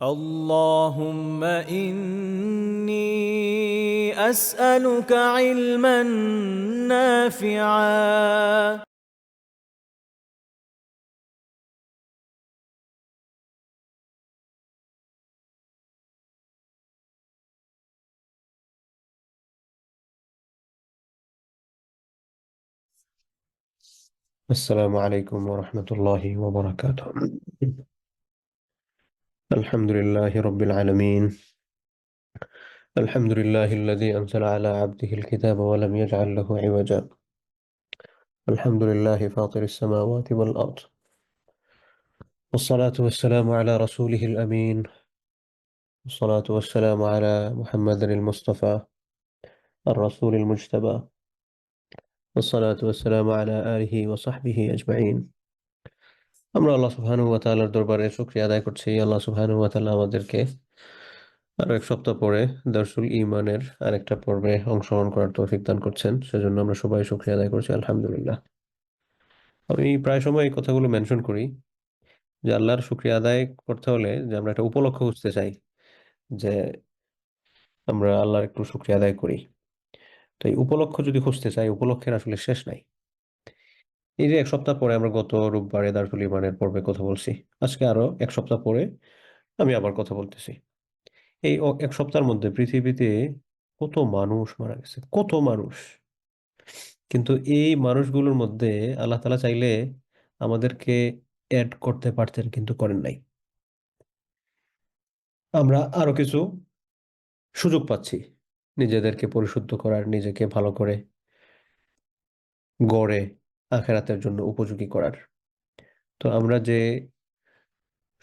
اللهم إني أسألك علما نافعا. السلام عليكم ورحمة الله وبركاته. الحمد لله رب العالمين. الحمد لله الذي أنزل على عبده الكتاب ولم يجعل له عوجا. الحمد لله فاطر السماوات والأرض، والصلاة والسلام على رسوله الأمين، والصلاة والسلام على محمد المصطفى الرسول المجتبى، والصلاة والسلام على آله وصحبه أجمعين. আমরা আল্লাহ সুবহানাহু ওয়া তাআলার দরবারে শুকরিয়া আদায় করছি। আল্লাহ সুবহানাহু ওয়া তাআলা আমাদেরকে আরো এক সপ্তাহ পরে দারসুল ঈমানের আরেকটা পর্বে অংশগ্রহণ করার তৌফিক দান করছেন। সেজন্য আমরা সবাই শুকরিয়া আদায় করছি, আলহামদুলিল্লাহ। আমি প্রায় সময় এই কথাগুলো মেনশন করি যে আল্লাহর শুকরিয়া আদায় করতে হলে যে আমরা একটা উপলক্ষ খুঁজতে চাই যে আমরা আল্লাহর একটু শুকরিয়া আদায় করি। তো এই উপলক্ষ যদি খুঁজতে চাই, উপলক্ষের আসলে শেষ নাই। এই যে এক সপ্তাহ পরে আমরা গত রোববারে দারসুল ঈমানের পর্বে কথা বলছি, আজকে আরো এক সপ্তাহ পরে আমি আবার কথা বলতেছি। এই এক সপ্তাহের মধ্যে পৃথিবীতে কত মানুষ মারা গেছে, কত মানুষ! কিন্তু এই মানুষগুলোর মধ্যে আল্লাহ তাআলা চাইলে আমাদেরকে এড করতে পারতেন, কিন্তু করেন নাই। আমরা আরো কিছু সুযোগ পাচ্ছি নিজেদেরকে পরিশুদ্ধ করার, নিজেকে ভালো করে গড়ে আখিরাতের জন্য উপযোগী করার। তো আমরা যে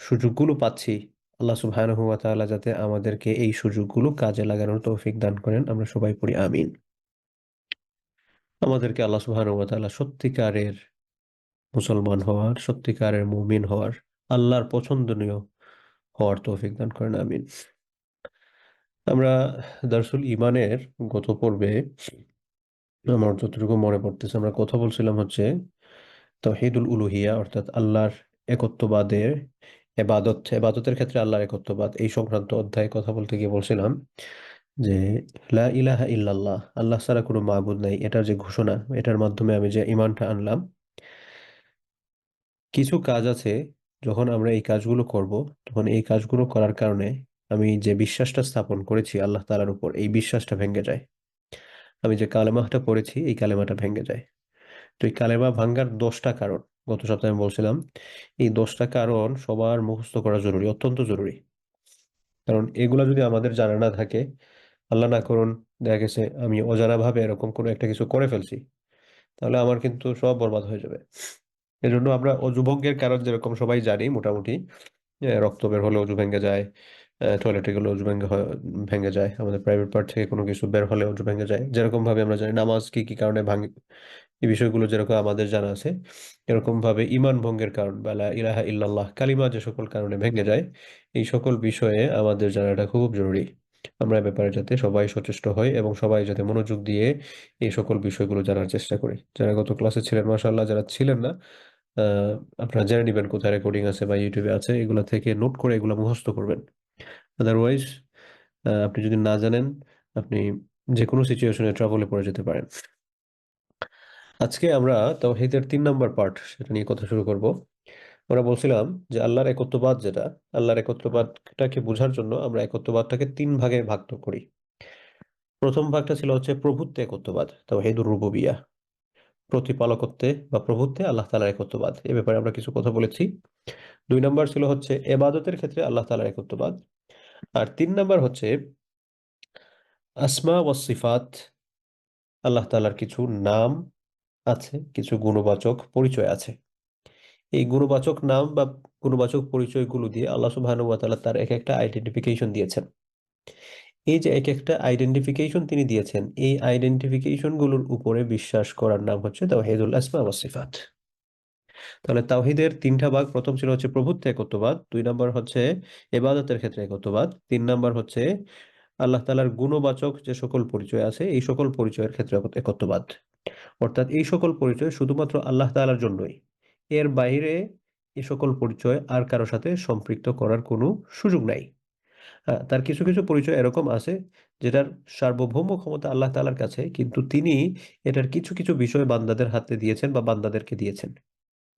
সুযোগগুলো পাচ্ছি, আল্লাহ সুবহানাহু ওয়া তাআলা যাতে আমাদেরকে এই সুযোগগুলো কাজে লাগানোর তৌফিক দান করেন, আমরা সবাই পড়ি আমিন। আমাদেরকে আল্লাহ সুবহানাহু ওয়া তাআলা সত্যিকারের মুসলমান হওয়ার, সত্যিকারের মুমিন হওয়ার, আল্লাহর পছন্দনীয় হওয়ার তৌফিক দান করেন, আমিন। আমরা দারসুল ঈমানের গত পর্বে আমার যতটুকু মনে পড়তেছে আমরা কথা বলছিলাম হচ্ছে তাওহীদুল উলুহিয়া, অর্থাৎ আল্লাহর একত্ববাদের, এবাদতের ক্ষেত্রে আল্লাহর একত্ববাদ এই সংক্রান্ত অধ্যায়ে কথা বলতে গিয়ে বলছিলাম যে লা ইলাহা ইল্লাল্লাহ, আল্লাহ ছাড়া কোনো মাবুদ নাই, এটার যে ঘোষণা, এটার মাধ্যমে আমি যে ঈমানটা আনলাম। কিছু কাজ আছে, যখন আমরা এই কাজগুলো করব, তখন এই কাজগুলো করার কারণে আমি যে বিশ্বাসটা স্থাপন করেছি আল্লাহ তাআলার উপর, এই বিশ্বাসটা ভেঙে যায়। আমি যে কালেমাটা পড়েছি, এই কালেমাটা ভেঙে যায়। তো এই কালেমা ভাঙ্গার 10টা কারণ গত সপ্তাহে আমি বলছিলাম। এই 10টা কারণ সবার মুখস্থ করা জরুরি, অত্যন্ত জরুরি। কারণ এগুলা যদি আমাদের জানা না থাকে, আল্লাহ না করুন দেখা গেছে আমি অজানা ভাবে এরকম কোনো একটা কিছু করে ফেলছি, তাহলে আমার কিন্তু সব বরবাদ হয়ে যাবে। এজন্য আমরা অজু ভঙ্গের কারণ যেরকম সবাই জানি মোটামুটি, রক্ত বের হলে অজু ভেঙে যায়, টয়লেটে গেলে অজু ভেঙে যায়, আমাদের প্রাইভেট পার্ট থেকে কোনো কিছু বের হলে অজু ভেঙে যায়, যেরকম ভাবে আমরা জানি নামাজ কি কি কারণে ভাঙে, এই বিষয়গুলো যেরকম আমাদের জানা আছে, এরকম ভাবে ঈমান ভঙ্গের কারণ বা লা ইলাহা ইল্লাল্লাহ কালিমা যে সকল কারণে ভেঙে যায়, এই সকল বিষয়ে আমাদের জানাটা খুব জরুরি। আমরা এ ব্যাপারে যাতে সবাই সচেষ্ট হই এবং সবাই যাতে মনোযোগ দিয়ে এই সকল বিষয়গুলো জানার চেষ্টা করি। যারা গত ক্লাসে ছিলেন মাশাআল্লাহ, যারা ছিলেন না আহ আপনারা জেনে নিবেন কোথায় রেকর্ডিং আছে বা ইউটিউবে আছে, এগুলা থেকে নোট করে এগুলো মুখস্থ করবেন। আদারওয়াইজ আপনি যদি না জানেন, আপনি যে কোনো সিচুয়েশনে ট্রাবলে পড়ে যেতে পারেন। আজকে আমরা তাওহীদের 3 নম্বর পার্ট, সেটা নিয়ে কথা শুরু করব। আমরা বলছিলাম যে আল্লাহর একত্ববাদ যেটা, আল্লাহর একত্ববাদটাকে বোঝার জন্য আমরা একত্ববাদটাকে 3 ভাগে ভাগ করি। প্রথম ভাগটা ছিল হচ্ছে প্রভুত্বে একত্ববাদ, তাওহীদুর রুবুবিyyah, প্রতিপালকত্বে বা প্রভুত্বে আল্লাহ তাআলার একত্ববাদ, এ ব্যাপারে আমরা কিছু কথা বলেছি। 2 নম্বর ছিল হচ্ছে এবাদতের ক্ষেত্রে আল্লাহ তাআলার একত্ববাদ। আর 3 নম্বর হচ্ছে আসমা ওয়াস সিফাত, আল্লাহ তাআলার কিছু নাম আছে, কিছু গুণবাচক পরিচয় আছে। এই গুণবাচক নাম বা গুণবাচক পরিচয়গুলো দিয়ে আল্লাহ সুবহানাহু ওয়া তাআলা তার এক একটা আইডেন্টিফিকেশন দিয়েছেন। এই যে এক একটা আইডেন্টিফিকেশন তিনি দিয়েছেন, এই আইডেন্টিফিকেশন গুলোর উপরে বিশ্বাস করার নাম হচ্ছে তাওহীদুল আসমা ওয়াস সিফাত। তাহলে তাওহীদের 3টা ভাগ, প্রথম ছিল হচ্ছে প্রভুত্ব একত্ববাদ, 2 নম্বর হচ্ছে ইবাদতের ক্ষেত্রে একত্ববাদ, 3 নম্বর হচ্ছে আল্লাহ তাআলার গুণবাচক যে সকল পরিচয় আছে এই সকল পরিচয়ের ক্ষেত্রে একত্ববাদ। অর্থাৎ এই সকল পরিচয় শুধুমাত্র আল্লাহ তাআলার জন্যই, এর বাইরে এই সকল পরিচয় আর কারো সাথে সম্পৃক্ত করার কোনো সুযোগ নাই। তার কিছু কিছু পরিচয় এরকম আছে যেটার সার্বভৌম ক্ষমতা আল্লাহ তাআলার কাছে, কিন্তু তিনি এটার কিছু কিছু বিষয় বান্দাদের হাতে দিয়েছেন বা বান্দাদেরকে দিয়েছেন।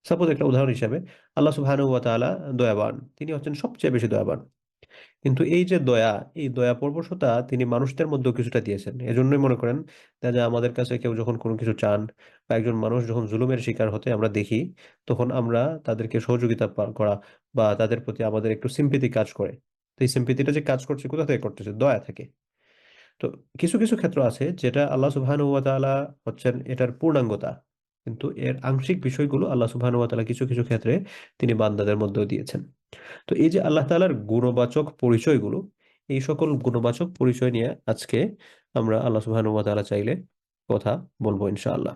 সাপোজ একটা উদাহরণ হিসাবে, আল্লাহ সুবহানাহু ওয়া তাআলা দয়াবান, তিনি হচ্ছেন সবচেয়ে বেশি দয়াবান। কিন্তু এই যে দয়া, এই দয়া পরবশতা তিনি মানুষদের মধ্যেও কিছুটা দিয়েছেন। এজন্যই মনে করেন যে আমাদের কাছে কেউ যখন কোনো কিছু চান বা একজন মানুষ যখন জুলুমের শিকার হতে আমরা দেখি, তখন আমরা তাদেরকে সহযোগিতা করা বা তাদের প্রতি আমাদের একটু সিম্পিতি কাজ করে। তো এই সিম্পিতিটা যে কাজ করছে কোথা থেকে করতেছে? দয়া থেকে। তো কিছু কিছু ক্ষেত্র আছে যেটা আল্লাহ সুবহানাহু ওয়া তাআলা হচ্ছেন এটার পূর্ণাঙ্গতা, কিন্তু এর আংশিক বিষয়গুলো আল্লাহ সুবহানাহু ওয়া তাআলা কিছু কিছু ক্ষেত্রে তিনি বান্দাদের মধ্যেও দিয়েছেন। তো এই যে আল্লাহ তাআলার গুণবাচক পরিচয়গুলো, এই সকল গুণবাচক পরিচয় নিয়ে আজকে আমরা আল্লাহ সুবহানাহু ওয়া তাআলা চাইলে কথা বলবো ইনশাআল্লাহ।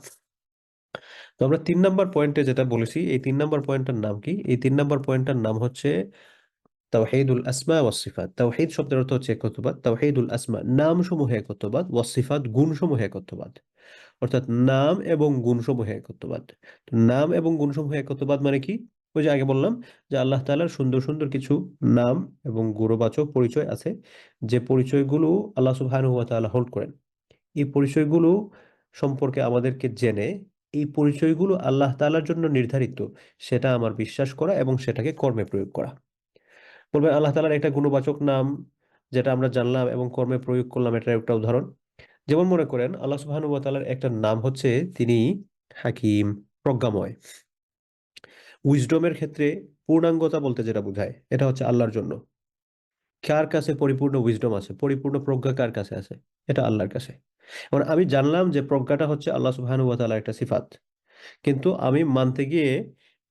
তো আমরা ৩ নাম্বার পয়েন্টে যেটা বলেছি, এই ৩ নাম্বার পয়েন্টটার নাম কি? এই ৩ নাম্বার পয়েন্টটার নাম হচ্ছে তাওহীদুল আসমা ওয়াস সিফাত। তাওহীদ শব্দের অর্থ হচ্ছে একত্ববাদ, তাওহীদুল আসমা নামসমূহে একত্ববাদ, ওয়াস সিফাত গুণসমূহে একত্ববাদ। অর্থাৎ নাম এবং গুণসমূহে একত্ববাদ। তো নাম এবং গুণসমূহে একত্ববাদ মানে কি? ওই যে আগে বললাম যে আল্লাহ তাআলার সুন্দর সুন্দর কিছু নাম এবং গুণবাচক পরিচয় আছে, যে পরিচয়গুলো আল্লাহ সুবহানাহু ওয়া তাআলা হোল্ড করেন। এই পরিচয়গুলো সম্পর্কে আমাদেরকে জেনে এই পরিচয়গুলো আল্লাহ তাআলার জন্য নির্ধারিত সেটা আমার বিশ্বাস করা এবং সেটাকে কর্মে প্রয়োগ করা। বলবেন আল্লাহ তাআলার একটা গুণবাচক নাম যেটা আমরা জানলাম এবং কর্মে প্রয়োগ করলাম, এটার একটা উদাহরণ। যেমন মনে করেন আল্লাহ সুবহানাহু ওয়া তাআলার একটা নাম হচ্ছে তিনি হাকিম, প্রজ্ঞাময়। উইজডমের ক্ষেত্রে পূর্ণাঙ্গতা বলতে যেটা বোঝায় এটা হচ্ছে আল্লাহর জন্য। কার কাছে পরিপূর্ণ উইজডম আছে, পরিপূর্ণ প্রজ্ঞা কার কাছে আছে? এটা আল্লাহর কাছে। এখন আমি জানলাম যে প্রজ্ঞাটা হচ্ছে আল্লাহ সুবহানাহু ওয়া তাআলার একটা সিফাত, কিন্তু আমি মানতে গিয়ে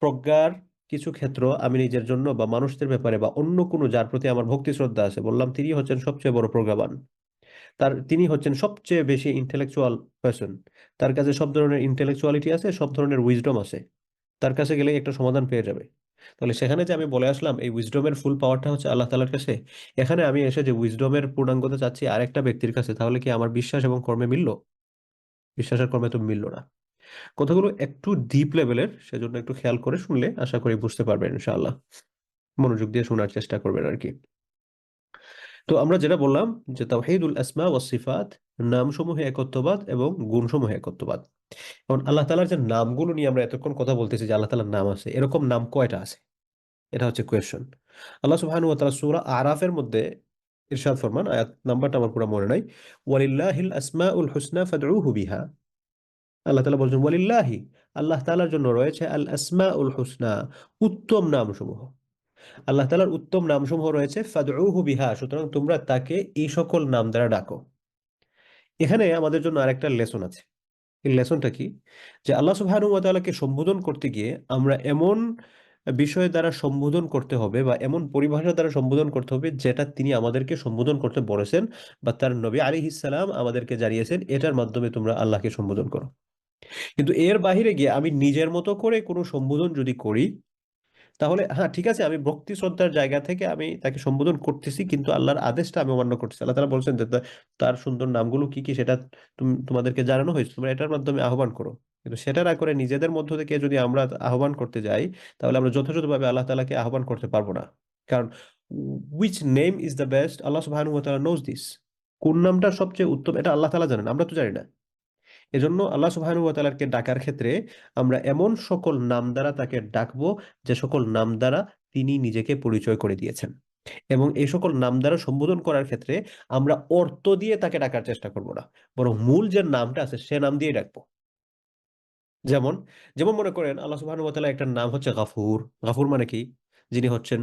প্রজ্ঞার কিছু ক্ষেত্র আমি নিজের জন্য বা মানুষদের ব্যাপারে বা অন্য কোনো যার প্রতি আমার ভক্তি শ্রদ্ধা আছে বললাম তিনি হচ্ছেন সবচেয়ে বড় প্রজ্ঞাবান, তিনি হচ্ছেন সবচেয়ে বেশি ইন্টেলেকচুয়াল পারসন, তার কাছে সব ধরনের ইন্টেলেকচুয়ালিটি আছে, সব ধরনের উইজডম আছে, তার কাছে গেলে একটা সমাধান পেয়ে যাবে। তাহলে সেখানে যে আমি বলে আসলাম এই উইজডমের ফুল পাওয়ারটা হচ্ছে আল্লাহ তাআলার কাছে, এখানে আমি এসে যে উইজডমের পূর্ণাঙ্গতা চাচ্ছি আরেকটা ব্যক্তির কাছে, তাহলে কি আমার বিশ্বাস এবং কর্মে মিললো? বিশ্বাসের কর্মে তো মিললো না। কথাগুলো একটু ডিপ লেভেলের, সেজন্য একটু খেয়াল করে শুনলে আশা করি বুঝতে পারবেন ইনশাআল্লাহ। মনোযোগ দিয়ে শোনার চেষ্টা করবেন আর কি। তো আমরা যেটা বললাম যে তাওহীদুল আসমা ওয়াস সিফাত, নামসমূহে একত্ববাদ এবং গুণসমূহে একত্ববাদ। এখন আল্লাহ তাআলার যে নামগুলো নিয়ে আমরা এতক্ষণ কথা বলতেছি যে আল্লাহ তাআলার নাম আছে, এরকম নাম কয়টা আছে? এটা হচ্ছে কোয়েশ্চন। আল্লাহ সুবহানাহু ওয়া তাআলা সূরা আরাফের মধ্যে ইরশাদ ফরমান, আয়াত নাম্বারটা আমার পুরো মনে নাই, ওয়ালিল্লাহিল আসমাউল হুসনা ফাদউহু বিহা। আল্লাহ তাআলা বলছেন ওয়ালিল্লাহি, আল্লাহ তাআলার জন্য রয়েছে আল আসমাউল হুসনা, উত্তম নামসমূহ। আল্লাহ তাআলার উত্তম নামসমূহ রয়েছে, ফাদউহু বিহা, সুতরাং তোমরা তাকে এই সকল নাম দ্বারা ডাকো। এখানে আমাদের জন্য আরেকটা লেসন আছে। এই লেসনটা কি? যে আল্লাহ সুবহানাহু ওয়া তাআলাকে সম্বোধন করতে গিয়ে আমরা এমন বিষয় দ্বারা সম্বোধন করতে হবে বা এমন পরিভাষা দ্বারা সম্বোধন করতে হবে যেটা তিনি আমাদেরকে সম্বোধন করতে বলেছেন বা তার নবী আলাইহিস সালাম আমাদেরকে জানিয়েছেন, এটার মাধ্যমে তোমরা আল্লাহকে সম্বোধন করো। কিন্তু এর বাহিরে গিয়ে আমি নিজের মতো করে কোনো সম্বোধন যদি করি, তাহলে হ্যাঁ ঠিক আছে, আমি ভক্তি শ্রদ্ধার জায়গা থেকে আমি তাকে সম্বোধন করতেছি, কিন্তু আল্লাহর আদেশটা আমি অমান্য করতেছি। আল্লাহ তাআলা বলছেন যে তার সুন্দর নামগুলো কি কি সেটা তোমাদেরকে জানানো হয়েছে, তোমরা এটার মাধ্যমে আহ্বান করো। কিন্তু সেটা না করে নিজেদের মধ্য থেকে যদি আমরা আহ্বান করতে যাই, তাহলে আমরা যথাযথভাবে আল্লাহ তাআলাকে আহ্বান করতে পারবো না। কারণ which name is the best, Allah সুবহানাহু ওয়া তাআলা নোজ দিস। কোন নামটা সবচেয়ে উত্তম এটা আল্লাহ তাআলা জানেন, আমরা তো জানি না। এজন্য আল্লাহ সুবহানাহু ওয়া তাআলাকে ডাকার ক্ষেত্রে আমরা এমন সকল নাম দ্বারা তাকে ডাকবো যে সকল নাম দ্বারা তিনি নিজেকে পরিচয় করে দিয়েছেন, এবং এই সকল নাম দ্বারা সম্বোধন করার ক্ষেত্রে আমরা অর্থ দিয়ে তাকে ডাকার চেষ্টা করব না, বরং মূল যে নামটা আছে সে নাম দিয়ে ডাকবো। যেমন যেমন মনে করেন আল্লাহ সুবহানাহু ওয়া তাআলা একটা নাম হচ্ছে গাফুর। গাফুর মানে কি? যিনি হচ্ছেন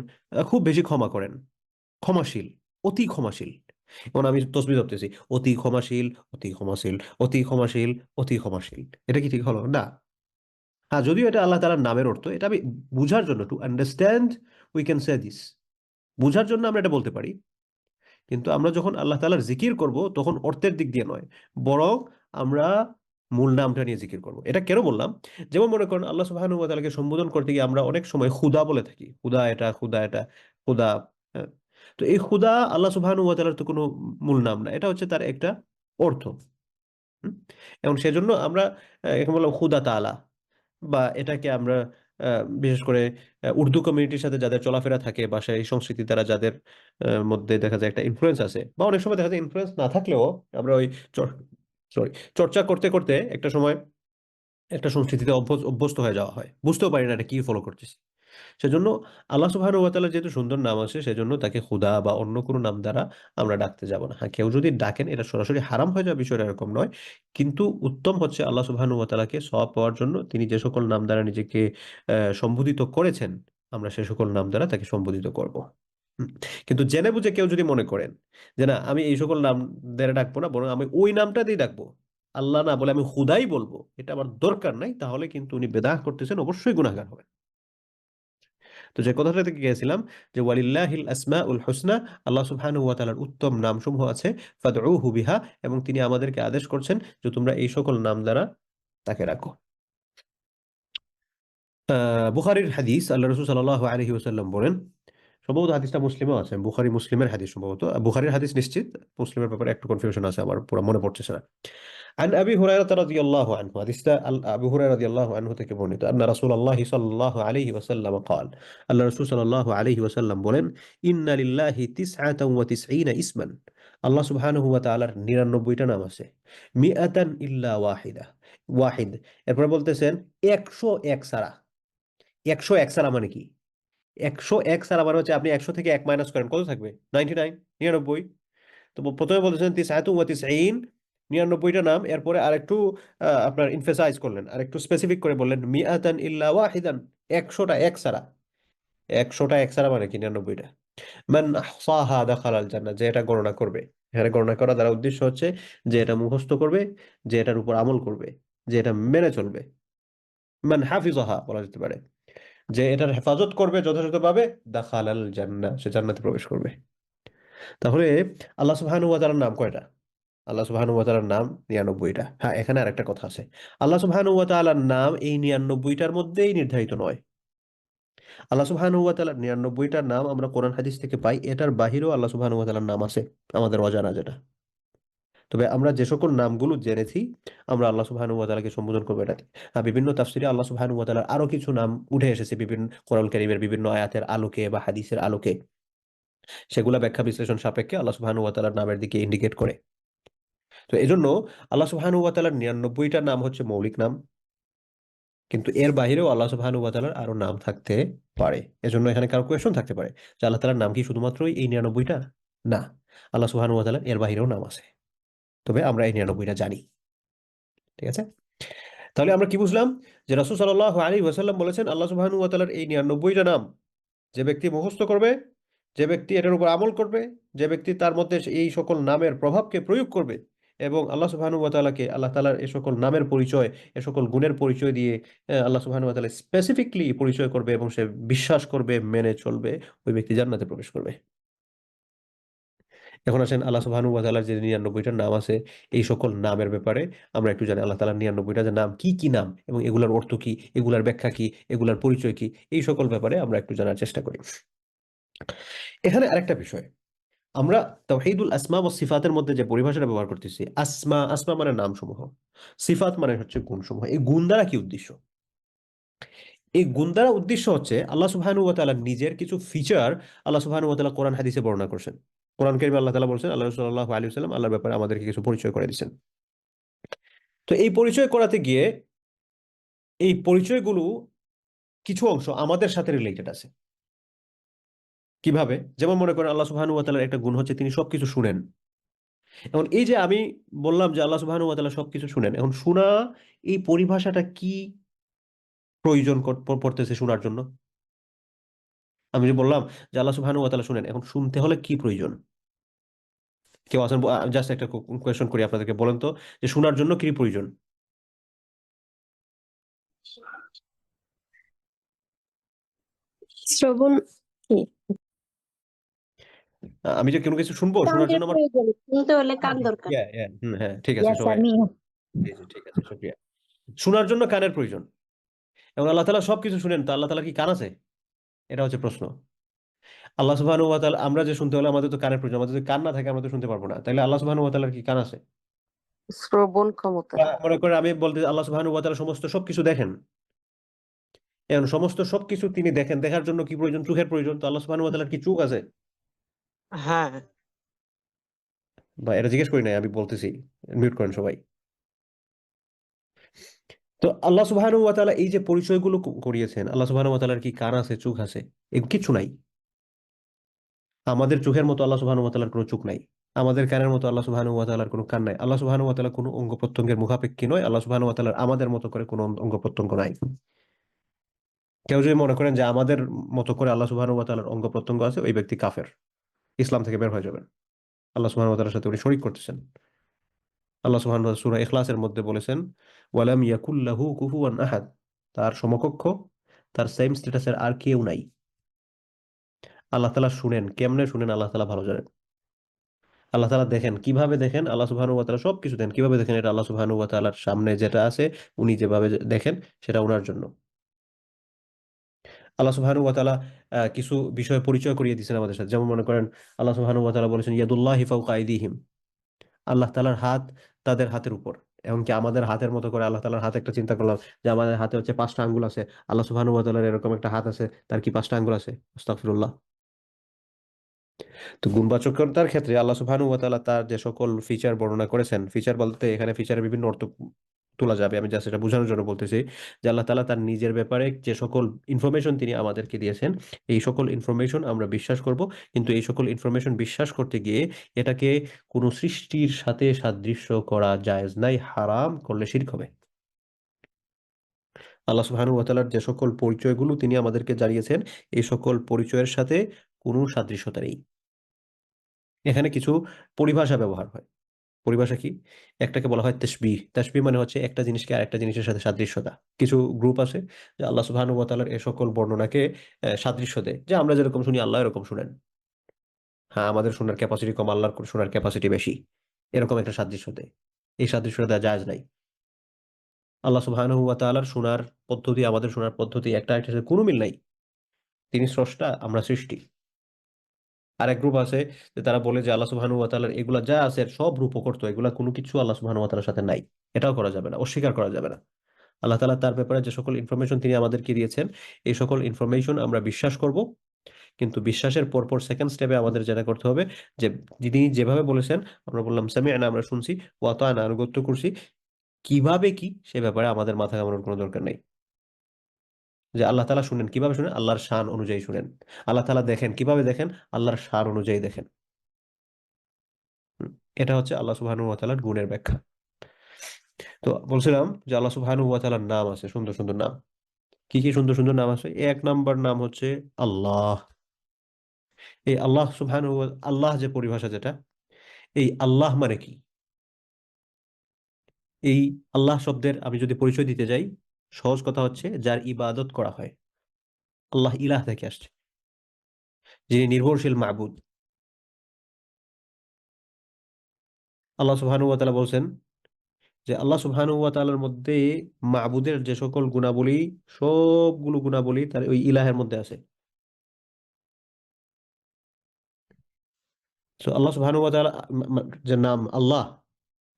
খুব বেশি ক্ষমা করেন, ক্ষমাশীল, অতি ক্ষমাশীল। এখন আমি তসবিহ জপতেছি, অতি ক্ষমাশীল, অতি ক্ষমাশীল, অতি ক্ষমাশীল, অতি ক্ষমাশীল। এটা কি ঠিক হলো? না। হ্যাঁ, যদিও এটা আল্লাহ তাআলার নামের অর্থ, এটা আমি বুঝার জন্য, to understand we can say this, বুঝার জন্য আমরা এটা বলতে পারি। কিন্তু আমরা যখন আল্লাহ তাআলার জিকির করব তখন অর্থের দিক দিয়ে নয়, বরং আমরা মূল নামটা নিয়ে জিকির করব। এটা কেন বললাম? যেমন মনে করেন আল্লাহ সুবহানাহু ওয়া তাআলাকে সম্বোধন করতে গিয়ে আমরা অনেক সময় খুদা বলে থাকি, খুদা এটা, খুদা এটা, খুদা। হ্যাঁ। তো এই খুদা আল্লাহ সুবহানাহু ওয়া তাআলার তো কোনো মূল নাম না, এটা হচ্ছে তার একটা অর্থ। হুম? এবং সেজন্য আমরা এখন বললাম খুদা তাআলা, বা এটাকে আমরা বিশেষ করে উর্দু কমিউনিটির সাথে যাদের চলাফেরা থাকে বা সেই সংস্কৃতি দ্বারা যাদের মধ্যে দেখা যায় একটা ইনফ্লুয়েন্স আছে, বা অনেক সময় দেখা যায় ইনফ্লুয়েন্স না থাকলেও আমরা ওই সরি চর্চা করতে করতে একটা সময় একটা সংস্কৃতিতে অভ্যস্ত হয়ে যাওয়া হয়, বুঝতেও পারি না এটা কি ফলো করতেছি। সেজন্য আল্লাহ সুবহানাহু ওয়া তাআলার যেহেতু সুন্দর নাম আছে, সেজন্য তাকে খুদা বা অন্য কোনো নাম দ্বারা আমরা ডাকতে যাব না। হ্যাঁ, কেউ যদি ডাকেন এটা সরাসরি হারাম হয়ে যাবে, বিষয়টা এরকম নয়। কিন্তু উত্তম হচ্ছে আল্লাহ সুবহানাহু ওয়া তাআলাকে সওয়াব পাওয়ার জন্য তিনি যে সকল নাম দ্বারা নিজেকে সম্বোধিত করেছেন, আমরা সে সকল নাম দ্বারা তাকে সম্বোধিত করব। হুম। কিন্তু জেনে বুঝে কেউ যদি মনে করেন যে না, আমি এই সকল নাম দ্বারা ডাকবো না, বরং আমি ওই নামটা দিয়ে ডাকবো, আল্লাহ না বলে আমি খুদাই বলবো, এটা আমার দরকার নাই, তাহলে কিন্তু উনি বেদাত করতেছেন, অবশ্যই গুনাহগার হবেন। তো যে কথাটা থেকে গিয়েছিলাম যে ওয়ালিল্লাহিল আসমাউল হুসনা, আল্লাহ সুবহানাহু ওয়া তাআলার উত্তম নামসমূহ আছে, ফাদউহু বিহা, এবং তিনি আমাদেরকে আদেশ করছেন যে তোমরা এই সকল নাম দ্বারা তাকে রাখো। বুখারীর হাদিস, আল্লাহ রাসূল সাল্লাল্লাহু আলাইহি ওয়াসাল্লাম বলেন, সম্ভবত হাদিসটা মুসলিমও আছে, বুখারী মুসলিমের হাদিস সম্ভবত, বুখারীর হাদিস নিশ্চিত, মুসলিমের ব্যাপারে একটু কনফিউশন আছে, আমার পুরো মনে পড়তেছে না। عن أبي هريرة رضي الله عنه، حديث أبي هريرة رضي الله عنه تكبرني، أن رسول الله صلى الله عليه وسلم قال، الله رسول صلى الله عليه وسلم بولن، إن لله 99 اسما، الله سبحانه وتعالى 99টা নাম আছে, মিআতান ইল্লা ওয়াহিদা, ওয়াহিদ, এরপর বলতেছেন 101 ছাড়া। 101 ছাড়া মানে কি? 101 ছাড়া মানে হচ্ছে আপনি 100 থেকে 1 মাইনাস করেন, কত থাকবে? 99, 99। তো প্রথমে বলেছেন তিসআতু ওয়া তিসঈন, 99টা নাম, এরপরে আরেকটু আপনার ইনফেসাইজ করলেন, আরেকটু স্পেসিফিক করে বললেন মিআতান ইল্লা ওয়াহিদান, 100টা এক ছাড়া। 100টা এক ছাড়া মানে কি? 99টা। মান আহসাহা দাখালাল জান্নাহ, যে এটা গণনা করবে, এখানে গণনা করা দ্বারা উদ্দেশ্য হচ্ছে যে এটা মুখস্থ করবে, যে এটার উপর আমল করবে, যে এটা মেনে চলবে। মান হাফিজাহা বলা যেতে পারে, যে এটার হেফাজত করবে যথাযথভাবে, দাখালাল জান্নাহ, সে জান্নাতে প্রবেশ করবে। তাহলে আল্লাহ সুবহানাহু ওয়া তাআলার নাম কয়টা? আল্লাহ সুবহানাহু ওয়া তাআলার নাম 99টা। হ্যাঁ, এখানে আরেকটা কথা আছে, আল্লাহ সুবহানাহু ওয়া তাআলার নাম এই 99টার মধ্যেই নির্ধারিত নয়। আল্লাহ সুবহানাহু ওয়া তাআলার 99টা নাম আমরা কোরআন হাদিস থেকে পাই, এটার বাহিরেও আল্লাহ সুবহানাহু ওয়া তাআলার নাম আছে আমাদের অজানা যেটা। তবে আমরা যে সকল নামগুলো জেনেছি, আমরা আল্লাহ সুবহানাহু ওয়া তাআলাকে সম্বোধন করবো এটাতে। বিভিন্ন তাফসিরে আল্লাহ সুবহানাহু ওয়া তাআলার আরো কিছু নাম উঠে এসেছে বিভিন্ন কোরআন কারীমের বিভিন্ন আয়াতের আলোকে বা হাদিসের আলোকে, সেগুলা ব্যাখ্যা বিশ্লেষণ সাপেক্ষে আল্লাহ সুবহানাহু ওয়া তাআলার নামের দিকে ইন্ডিকেট করে। তো এজন্য আল্লাহ সুবহানাহু ওয়া তাআলার 99টা নাম হচ্ছে মৌলিক নাম, কিন্তু এর বাইরেও আল্লাহ সুবহানাহু ওয়া তাআলার আরো নাম থাকতে পারে। এজন্য এখানে কারো কোয়েশ্চন থাকতে পারে যে আল্লাহ তাআলার নাম কি শুধুমাত্রই এই 99টা? না, আল্লাহ সুবহানাহু ওয়া তাআলার এর বাইরেও নাম আছে, তবে আমরা এই 99টা জানি। ঠিক আছে, তাহলে আমরা কি বুঝলাম? যে রাসূল সাল্লাল্লাহু আলাইহি ওয়াসাল্লাম বলেছেন আল্লাহ সুবহানাহু ওয়া তাআলার এই 99টা নাম যে ব্যক্তি মুখস্থ করবে, যে ব্যক্তি এটার উপর আমল করবে, যে ব্যক্তি তার মধ্যে এই সকল নামের প্রভাবকে প্রয়োগ করবে, এবং আল্লাহ সুবহানাহু ওয়া তাআলাকে, আল্লাহ তাআলার এই সকল নামের পরিচয়, এই সকল গুণের পরিচয় দিয়ে আল্লাহ সুবহানাহু ওয়া তাআলা স্পেসিফিকলি পরিচয় করবে এবং সে বিশ্বাস করবে, মেনে চলবে, ওই ব্যক্তি জান্নাতে প্রবেশ করবে। এখন আসেন আল্লাহ সুবহানাহু ওয়া তাআলার যে 99টা নাম আছে, এই সকল নামের ব্যাপারে আমরা একটু জানি। আল্লাহ তাআলার 99টা যে নাম, কি কি নাম এবং এগুলার অর্থ কি, এগুলার ব্যাখ্যা কি, এগুলার পরিচয় কি, এই সকল ব্যাপারে আমরা একটু জানার চেষ্টা করি। এখানে আরেকটা বিষয়, আমরা তাওহীদুল আসমা ওয়াস সিফাতের মধ্যে যে পরিভাষাটা ব্যবহার করতেছি, আসমা, আসমা মানে নামসমূহ, সিফাত মানে হচ্ছে গুণসমূহ, এই গুণ দ্বারা কি উদ্দেশ্য? এই গুণ দ্বারা উদ্দেশ্য হচ্ছে আল্লাহ সুবহানাহু ওয়া তাআলা নিজের কিছু ফিচার আল্লাহ সুবহানাহু ওয়া তাআলা কোরআন হাদিসে বর্ণনা করছেন। কোরআন কারীমে আল্লাহ তাআলা বলছেন, আল্লাহ রাসূল সাল্লাল্লাহু আলাইহি ওয়াসাল্লাম আল্লাহর ব্যাপারে আমাদেরকে কিছু পরিচয় করে দিয়েছেন। তো এই পরিচয় করাতে গিয়ে এই পরিচয়গুলো কিছু অংশ আমাদের সাথে রিলেটেড আছে। কিভাবে? যেমন মনে করেন আল্লাহ সুবহানাহু ওয়া তাআলার একটা গুণ হচ্ছে তিনি সবকিছু শুনেন। এখন এই যে আমি বললাম যে আল্লাহ সুবহানাহু ওয়া তাআলা সবকিছু শুনেন, এখন শোনা, এই পরিভাষাটা কি প্রয়োজন পড়তেছে শোনার জন্য? আমি যে বললাম যে আল্লাহ সুবহানাহু ওয়া তাআলা শুনেন, এখন শুনতে হলে কি প্রয়োজন? কেউ আছেন? জাস্ট একটা কোয়েশ্চন করি আপনাদেরকে, বলেন তো যে শোনার জন্য কি প্রয়োজন? শ্রবণ কি? আমি যে কোনো কিছু শুনবো, শোনার কানের জন্য আমার প্রয়োজন, শুনতে হলে কান দরকার। হ্যাঁ, ঠিক আছে Yes, সবাই, আমিও। জি, জি, ঠিক আছে, শুকরিয়া। শোনার জন্য কানের প্রয়োজন, এবং আল্লাহ তাআলা সবকিছু শুনেন, তো আল্লাহ তাআলা কি কান আছে? এটা হচ্ছে প্রশ্ন। আল্লাহ সুবহানাহু ওয়া তাআলা, আমরা যে শুনতে হলে আমাদের তো কানের প্রয়োজন, আমাদের যদি কান না থাকে আমরা তো শুনতে পারবো না, তাইলে আল্লাহ সুবহানাহু ওয়া তাআলার কি কান আছে? শ্রবণ ক্ষমতা। মনে করে আমি বলতে আল্লাহ সুবহানাহু ওয়া তাআলা সমস্ত সবকিছু দেখেন, এখন সমস্ত সবকিছু তিনি দেখেন, দেখার জন্য কি প্রয়োজন? চোখের প্রয়োজন। তো আল্লাহ সুবহানাহু ওয়া তাআলার কি চোখ আছে? হ্যাঁ। বা এটা জিজ্ঞেস করি নাই, আমি বলতেছি, মিউট করেন সবাই। তো আল্লাহ সুবহানাহু ওয়া তাআলা এই যে পরিচয়গুলো করিয়েছেন, আল্লাহ সুবহানাহু ওয়া তাআলার কি কান আছে, চোখ আছে? এগুলো কিছু নাই। আমাদের চোখের মতো আল্লাহ সুবহানাহু ওয়া তাআলার কোনো চোখ নাই। আমাদের কানের মতো আল্লাহ সুবহানাহু ওয়া তাআলার কোনো কান নাই। আল্লাহ সুবহানাহু ওয়া তাআলা কোনো অঙ্গ প্রত্যঙ্গের মুখাপেক্ষী নয়। আল্লাহ সুবহানাহু ওয়া তাআলার আমাদের মতো করে কোনো অঙ্গ প্রত্যঙ্গ নাই। কেউ যদি মনে করেন যে আমাদের মতো করে আল্লাহ সুবহানাহু ওয়া তাআলার অঙ্গ প্রত্যঙ্গ আছে, ওই ব্যক্তি কাফের, ইসলাম থেকে বের হয়ে যাবেন। আল্লাহ সুবহানাহু ওয়া তাআলার সাথে উনি শরীক করতেছেন। আল্লাহ সুবহানাহু ওয়া তাআলা সূরা ইখলাসের মধ্যে বলেছেন, ওয়ালাম ইয়াকুল্লাহু কুফুয়ান আহাদ, তার সমকক্ষ, তার সেম স্ট্যাটাসের আর কেউ নাই। আল্লাহ তাআলা শুনেন, কেমনে শুনেন আল্লাহ তাআলা ভালো জানেন। আল্লাহ তাআলা দেখেন, কিভাবে দেখেন? আল্লাহ সুবহানাহু ওয়া তাআলা সবকিছু দেখেন। কিভাবে দেখেন? এটা আল্লাহ সুবহানাহু ওয়া তাআলার সামনে যেটা আছে, উনি যেভাবে দেখেন সেটা উনার জন্য। আল্লাহ সুবহানাহু ওয়া তাআলা কিছু বিষয় পরিচয় করিয়ে দিয়েছেন আমাদের সাথে। যেমন মনে করেন, আল্লাহ সুবহানাহু ওয়া তাআলা বলেছেন ইয়াদুল্লাহি ফাওকা আইদিহিম, আল্লাহ তাআলার হাত তাদের হাতের উপর। এমনকি আমাদের হাতের মতো করে আল্লাহ তাআলার হাত একটা চিন্তা করলাম যে আমাদের হাতে হচ্ছে 5টা আঙ্গুল আছে, আল্লাহ সুবহানাহু ওয়া তাআলার এরকম একটা হাত আছে, তার কি 5টা আঙ্গুল আছে? আস্তাগফিরুল্লাহ। তো গুণবাচকতার ক্ষেত্রে আল্লাহ সুবহানাহু ওয়া তাআলা তার যে সকল ফিচার বর্ণনা করেছেন, ফিচার বলতে এখানে ফিচারের বিভিন্ন অর্থ তোলা যাবে, আমি জাস্ট এটা বোঝানোর জন্য বলতেছি যে আল্লাহ তাআলা তার নিজের ব্যাপারে যে সকল ইনফরমেশন তিনি আমাদেরকে দিয়েছেন, এই সকল ইনফরমেশন আমরা বিশ্বাস করব। কিন্তু এই সকল ইনফরমেশন বিশ্বাস করতে গিয়ে এটাকে কোনো সৃষ্টির সাথে সাদৃশ্য করা জায়েজ নাই, হারাম, করলে শিরক হবে। আল্লাহ সুবহানাহু ওয়া তাআলার যে সকল পরিচয়গুলো তিনি আমাদেরকে জানিয়েছেন, এই সকল পরিচয়ের সাথে কোনো সাদৃশ্যতা নেই। এখানে কিছু পরিভাষা ব্যবহার হয়। পরিভাষা কি? একটাকে বলা হয় তাশবিহ। তাশবিহ মানে হচ্ছে একটা জিনিসকে আরেকটা জিনিসের সাথে সাদৃশ্যতা। কিছু গ্রুপ আছে যে আল্লাহ সুবহানাহু ওয়া তাআলার এ সকল বর্ণনাকে সাদৃশ্য দেয়, যে আমরা যেরকম শুনি আল্লাহ এরকম শুনেন। হ্যাঁ, আমাদের শোনার ক্যাপাসিটি কম, আল্লাহর শোনার ক্যাপাসিটি বেশি, এরকম একটা সাদৃশ্য দেয়। এই সাদৃশ্যতা দেওয়া জায়েজ নাই। আল্লাহ সুবহানাহু ওয়া তাআলার শোনার পদ্ধতি, আমাদের শোনার পদ্ধতি একটা আরেকটার সাথে কোনো মিল নাই। তিনি স্রষ্টা, আমরা সৃষ্টি। আরেক গ্রুপ আছে যে তারা বলে যে আল্লাহ সুবহানাহু ওয়া তাআলার এগুলা যা আছে সব রূপকর্ত, এগুলা কোনো কিছু আল্লাহ সুবহানাহু ওয়া তাআলার সাথে নাই। এটাও করা যাবে না, অস্বীকার করা যাবে না। আল্লাহ তাআলা তার ব্যাপারে যে সকল ইনফরমেশন তিনি আমাদেরকে দিয়েছেন, এই সকল ইনফরমেশন আমরা বিশ্বাস করব। কিন্তু বিশ্বাসের পরপর সেকেন্ড স্টেপে আমাদের যেটা করতে হবে, যে তিনি যেভাবে বলেছেন, আমরা বললাম সামি'না, আমরা শুনছি, ওয়া আতা'না, আনুগত্য করছি। কিভাবে কি সে ব্যাপারে আমাদের মাথা ঘামানোর কোনো দরকার নেই। যে আল্লাহ তাআলা শুনেন, কিভাবে শুনেন? আল্লাহর শান অনুযায়ী শুনেন। আল্লাহ তাআলা দেখেন, কিভাবে দেখেন? আল্লাহর শান অনুযায়ী দেখেন। এটা হচ্ছে আল্লাহ সুবহানাহু ওয়া তাআলার গুণের ব্যাখ্যা। তো বলছিলাম যে আল্লাহ সুবহানাহু ওয়া তাআলার নাম আছে, সুন্দর সুন্দর নাম। কি কি সুন্দর সুন্দর নাম আছে? এক নাম্বার নাম হচ্ছে আল্লাহ। এই আল্লাহ সুবহানাহু ওয়া, আল্লাহ যে পরিভাষা যেটা, এই আল্লাহ মানে কি? এই আল্লাহ শব্দের আমি যদি পরিচয় দিতে যাই, সহজ কথা হচ্ছে যার ইবাদত করা হয়। আল্লাহ ইলাহ থেকে আসছে, যিনি নির্ভরশীল মাবুদ। আল্লাহ সুবহানাহু ওয়া তাআলা বলছেন যে আল্লাহ সুবহানাহু ওয়া তাআলার মধ্যে মাবুদের যে সকল গুণাবলী, সবগুলো গুণাবলী তার ওই ইলাহের মধ্যে আছে। তো আল্লাহ সুবহানাহু ওয়া তাআলা যে নাম আল্লাহ,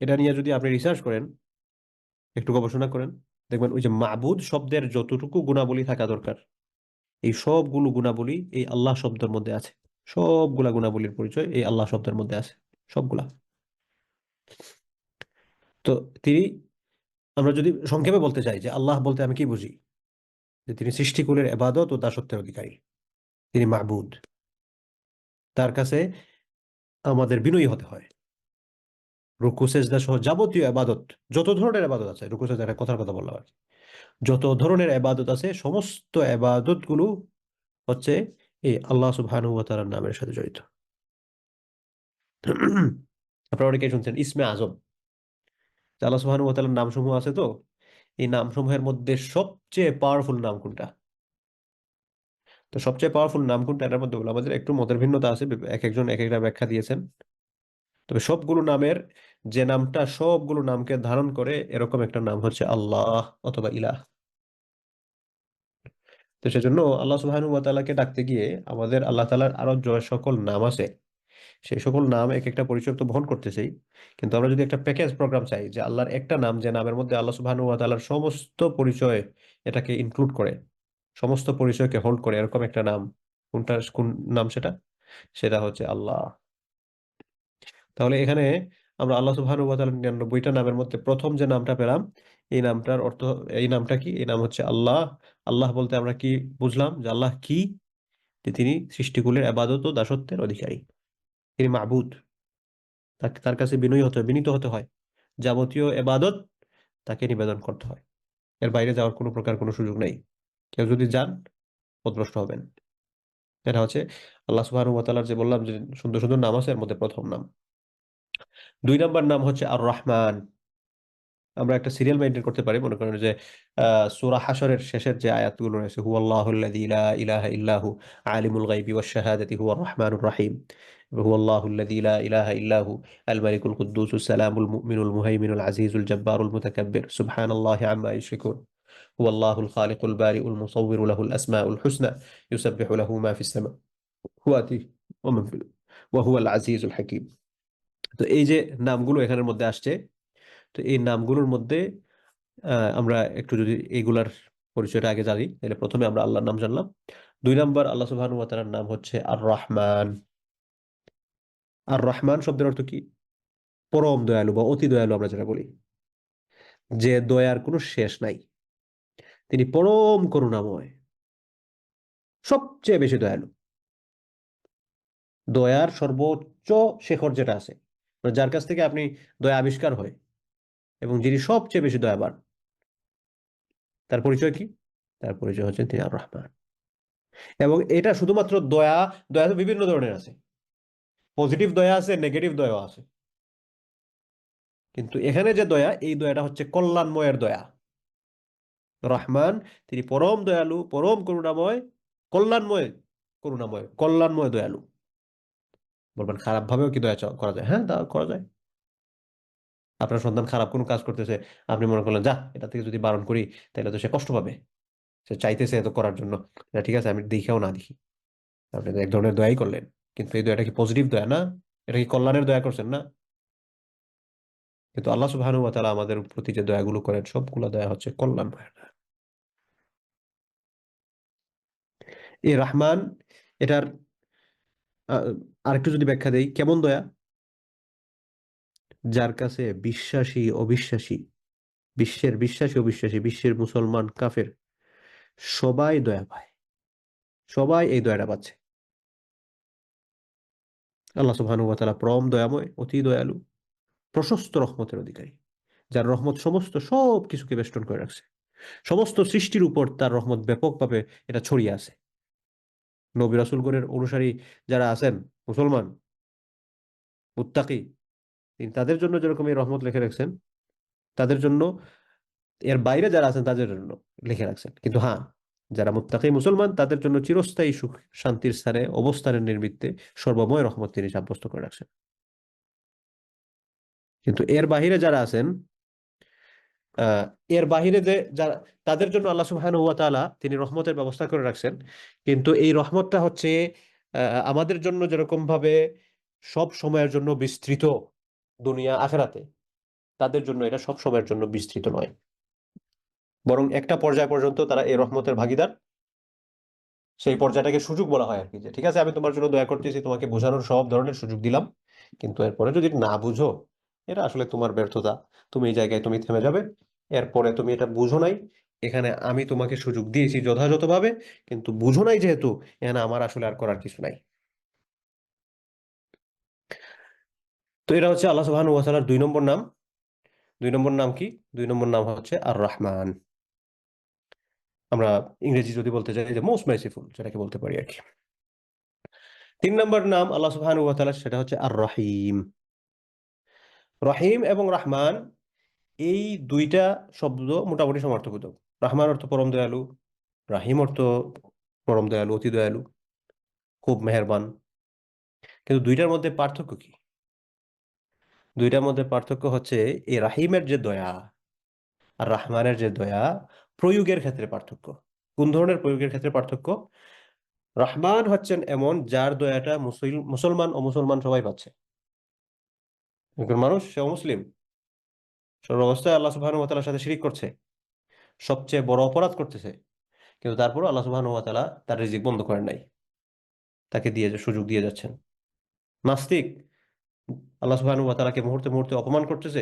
এটা নিয়ে যদি আপনি রিসার্চ করেন, একটু গবেষণা করেন, দেখবেন ওই যে মাবুদ শব্দের যতটুকু গুণাবলী থাকা দরকার, এই সবগুলো গুণাবলী এই আল্লাহ শব্দের মধ্যে আছে। সবগুলা গুণাবলীর পরিচয় এই আল্লাহ শব্দের মধ্যে আছে, সবগুলা। তো তিনি, আমরা যদি সংক্ষেপে বলতে চাই যে আল্লাহ বলতে আমি কি বুঝি, যে তিনি সৃষ্টিকুলের ইবাদত ও দাসত্বের অধিকারী, তিনি মাবুদ, তার কাছে আমাদের বিনয়ী হতে হয়। রুকু সেজদা সহ যাবতীয় ইবাদত, যত ধরনের ইবাদত আছে, রুকু সেজদা একটা কথার কথা বললাম আর কি। যত ধরনের ইবাদত আছে, সমস্ত ইবাদত গুলো হচ্ছে এই আল্লাহ সুবহানাহু ওয়া তাআলার নামের সাথে জড়িত। আপনারা অনেকেই শুনছেন ইসমে আজম, যে আল্লাহ সুবহানাহু ওয়া তাআলার নামসমূহ আছে। তো এই নামসমূহের মধ্যে সবচেয়ে পাওয়ারফুল নাম কোনটা? তো সবচেয়ে পাওয়ারফুল নাম কোনটা, এটার মধ্যে আমাদের একটু মতের ভিন্নতা আছে, এক একজন এক একটা ব্যাখ্যা দিয়েছেন। তবে সবগুলো নামের যে নামটা সবগুলো নামকে ধারণ করে, এরকম একটা নাম হচ্ছে আল্লাহ অথবা ইলাহ। তো সেজন্য আল্লাহ সুবহানাহু ওয়া তাআলাকে ডাকতে গিয়ে আমাদের আল্লাহ তাআলার আরো যে সকল নাম আছে, সেই সকল নাম এক একটা পরিচয় তো বহন করতেছেই। কিন্তু আমরা যদি একটা প্যাকেজ প্রোগ্রাম চাই, যে আল্লাহর একটা নাম, যে নামের মধ্যে আল্লাহ সুবহানাহু ওয়া তাআলার সমস্ত পরিচয় এটাকে ইনক্লুড করে, সমস্ত পরিচয়কে হোল্ড করে এরকম একটা নাম, কোন নাম সেটা? সেটা হচ্ছে আল্লাহ। তাহলে এখানে আমরা আল্লাহ সুবহানাহু ওয়া তাআলার 99টা নামের মধ্যে প্রথম যে নামটা পেলাম, এই নামটার অর্থ, এই নামটা কি? এই নাম হচ্ছে আল্লাহ। আল্লাহ বলতে আমরা কি বুঝলাম? যে আল্লাহ কি? যে তিনি সৃষ্টিকুলের ইবাদত ও দাসত্বের অধিকারী, তিনি মাবুদ। তার কাছে বিনীত হতে হয়। যাবতীয় ইবাদত তাকে নিবেদন করতে হয়, এর বাইরে যাওয়ার কোনো প্রকার কোনো সুযোগ নেই। কেউ যদি যান, পথভ্রষ্ট হবেন। এটা হচ্ছে আল্লাহ সুবহানাহু ওয়া তাআলার, যে বললাম যে সুন্দর সুন্দর নাম আছে, এর মধ্যে প্রথম নাম। 2 নম্বর নাম হচ্ছে আর রহমান। আমরা একটা সিরিয়াল মেনটেন করতে পারি। মনে করেন যে সূরা হাশরের শেষের যে আয়াতগুলো রয়েছে, হুয়াল্লাহুল্লাযী লা ইলাহা ইল্লাহু আলিমুল গায়বি ওয়াশ শাহাদাতি হুয়ার রহমানুর রহিম, হুয়াল্লাহুল্লাযী লা ইলাহা ইল্লাহু আল মালিকুল কুদ্দুসুস সালামুল মুমিনুল মুহাইমিনুল আজিজুল জব্বারুল মুতাকাব্বির সুবহানাল্লাহি আম্মা ইউশরিকুন, হুয়াল্লাহুল খালিকুল বারিউল মুসাউবিরু লাহুল আসমাউল হুসনা ইউসাব্বিহু লাহু মা ফিস সামাওয়াতি ওয়া মা ফিল ওয়া হুয়াল আজিজুল হাকীম। তো এই যে নামগুলো এখানের মধ্যে আসছে, তো এই নামগুলোর মধ্যে আমরা একটু যদি এইগুলার পরিচয়টা আগে জানি, তাহলে প্রথমে আমরা আল্লাহর নাম জানলাম। 2 নম্বর, আল্লাহ সুবহানাহু ওয়া তাআলার নাম হচ্ছে আর রহমান। আর রহমান শব্দের অর্থ কি? পরম দয়ালু বা অতি দয়ালু, আমরা যেটা বলি, যে দয়ার কোনো শেষ নাই। তিনি পরম করুণাময়, সবচেয়ে বেশি দয়ালু, দয়ার সর্বোচ্চ শেখর যেটা আছে, মানে যার কাছ থেকে আপনি দয়া আবিষ্কার হয়, এবং যিনি সবচেয়ে বেশি দয়াবান, তার পরিচয় কি? তার পরিচয় হচ্ছে তিনি আর রহমান। এবং এটা শুধুমাত্র দয়া, দয়া তো বিভিন্ন ধরনের আছে, পজিটিভ দয়া আছে, নেগেটিভ দয়া আছে, কিন্তু এখানে যে দয়া, এই দয়াটা হচ্ছে কল্যাণময়ের দয়া। রহমান, তিনি পরম দয়ালু, পরম করুণাময়, কল্যাণময়, কল্যাণময় দয়ালু। বলবেন খারাপ ভাবেও কি দয়া করা যায়? হ্যাঁ, তা করা যায়। আপনার সন্তান খারাপ কোনো কাজ করতেছে, আপনি মনে করলেন, যা, এটা থেকে যদি বারণ করি তাহলে তো সে কষ্ট পাবে, সে চাইতেছে এত করার জন্য, এটা ঠিক আছে, আমি দেখেও না দেখি। আপনি তো এক ধরনের দয়াই করলেন, কিন্তু এই দয়াটা কি পজিটিভ দয়া না? এটা কি কল্যাণের দয়া করছেন না? কিন্তু আল্লাহ সুবহানাহু ওয়া তাআলা আমাদের প্রতি যে দয়াগুলো করেন, সবগুলো দয়া হচ্ছে কল্যাণময় দয়া। এই রহমান, এটার আহ, আরেকটু যদি ব্যাখ্যা দেই, কেমন দয়া? যার কাছে বিশ্বাসী অবিশ্বাসী, বিশ্বের বিশ্বাসী অবিশ্বাসী, বিশ্বের মুসলমান কাফের সবাই দয়া পায়, সবাই এই দয়াটা পাচ্ছে। আল্লাহ সুবহানাহু ওয়া তাআলা পরম দয়াময়, অতি দয়ালু, প্রশস্ত রহমতের অধিকারী, যার রহমত সমস্ত সব কিছুকে বেষ্টন করে রাখছে। সমস্ত সৃষ্টির উপর তার রহমত ব্যাপকভাবে এটা ছড়িয়ে আছে। নবী রাসূলগণের অনুসারী যারা আছেন, মুসলমান মুত্তাকি, তিনি তাদের জন্য যেরকম এই রহমত লিখে রাখছেন, তাদের জন্য, এর বাইরে যারা আছেন তাদের জন্য লিখে রাখছেন। কিন্তু হ্যাঁ, যারা মুত্তাকি মুসলমান, তাদের জন্য চিরস্থায়ী সুখ শান্তির স্থানে অবস্থানের নিমিত্তে সর্বময় রহমত তিনি সাব্যস্ত করে রাখছেন। কিন্তু এর বাহিরে যারা আছেন, আহ এর বাহিরে যে যারা, তাদের জন্য আল্লাহ সুবহানাহু ওয়া তাআলা তিনি রহমতের ব্যবস্থা করে রাখছেন। কিন্তু এই রহমতটা হচ্ছে আমাদের জন্য যেরকম ভাবে সব সময়ের জন্য বিস্তৃত, দুনিয়া আখিরাতে, তাদের জন্য এটা সব সময়ের জন্য বিস্তৃত নয়, বরং একটা পর্যায় পর্যন্ত তারা এই রহমতের ভাগীদার। সেই পর্যায়টাকে সুযোগ বলা হয় আর কি, যে ঠিক আছে, আমি তোমার জন্য দয়া করতেছি, তোমাকে বোঝানোর সব ধরনের সুযোগ দিলাম, কিন্তু এরপরে যদি না বুঝো, এটা আসলে তোমার ব্যর্থতা, তুমি এই জায়গায় তুমি থেমে যাবে। এরপরে তুমি এটা বুঝো নাই, এখানে আমি তোমাকে সুযোগ দিয়েছি যথাযথভাবে, কিন্তু বুঝো নাই যেহেতু, এখানে আমার আসলে আর করার কিছু নাই। তো এটা হচ্ছে আল্লাহ সুবহানাহু ওয়া তাআলার 2 নম্বর নাম। 2 নম্বর নাম কি? 2 নম্বর নাম হচ্ছে আর রহমান। আমরা ইংরেজি যদি বলতে চাই, যে মোস্ট মার্সিফুল, যেটাকে বলতে পারি আর কি। 3 নম্বর নাম আল্লাহ সুবহানাহু ওয়া তাআলার, সেটা হচ্ছে আর রহিম। রহিম এবং রহমান, এই দুইটা শব্দ মোটামুটি সমার্থকবোধক। রহমান অর্থ পরম দয়ালু, রাহিম অর্থ পরম দয়ালু, অতি দয়ালু, খুব মেহেরবান। কিন্তু দুইটার মধ্যে পার্থক্য কি? দুইটার মধ্যে পার্থক্য হচ্ছে, এই রাহিমের যে দয়া আর রহমানের যে দয়া, প্রয়োগের ক্ষেত্রে পার্থক্য। কোন ধরনের প্রয়োগের ক্ষেত্রে পার্থক্য? রহমান হচ্ছেন এমন যার দয়াটা মুসলমান ও মুসলমান সবাই পাচ্ছে। একজন মানুষ, সে মুসলিম, সর্বাবস্থায় আল্লাহ সুবহানাহু ওয়া তাআলার সাথে শিরিক করছে, সবচেয়ে বড় অপরাধ করতেছে, কিন্তু তারপর আল্লাহ সুবহানাহু ওয়া তাআলা তার রিজিক বন্ধ করেন নাই, তাকে সুযোগ দিয়ে যাচ্ছেন। নাস্তিক আল্লাহ সুবহানাহু ওয়া তাআলাকে মুহূর্তে মুহূর্তে অপমান করতেছে,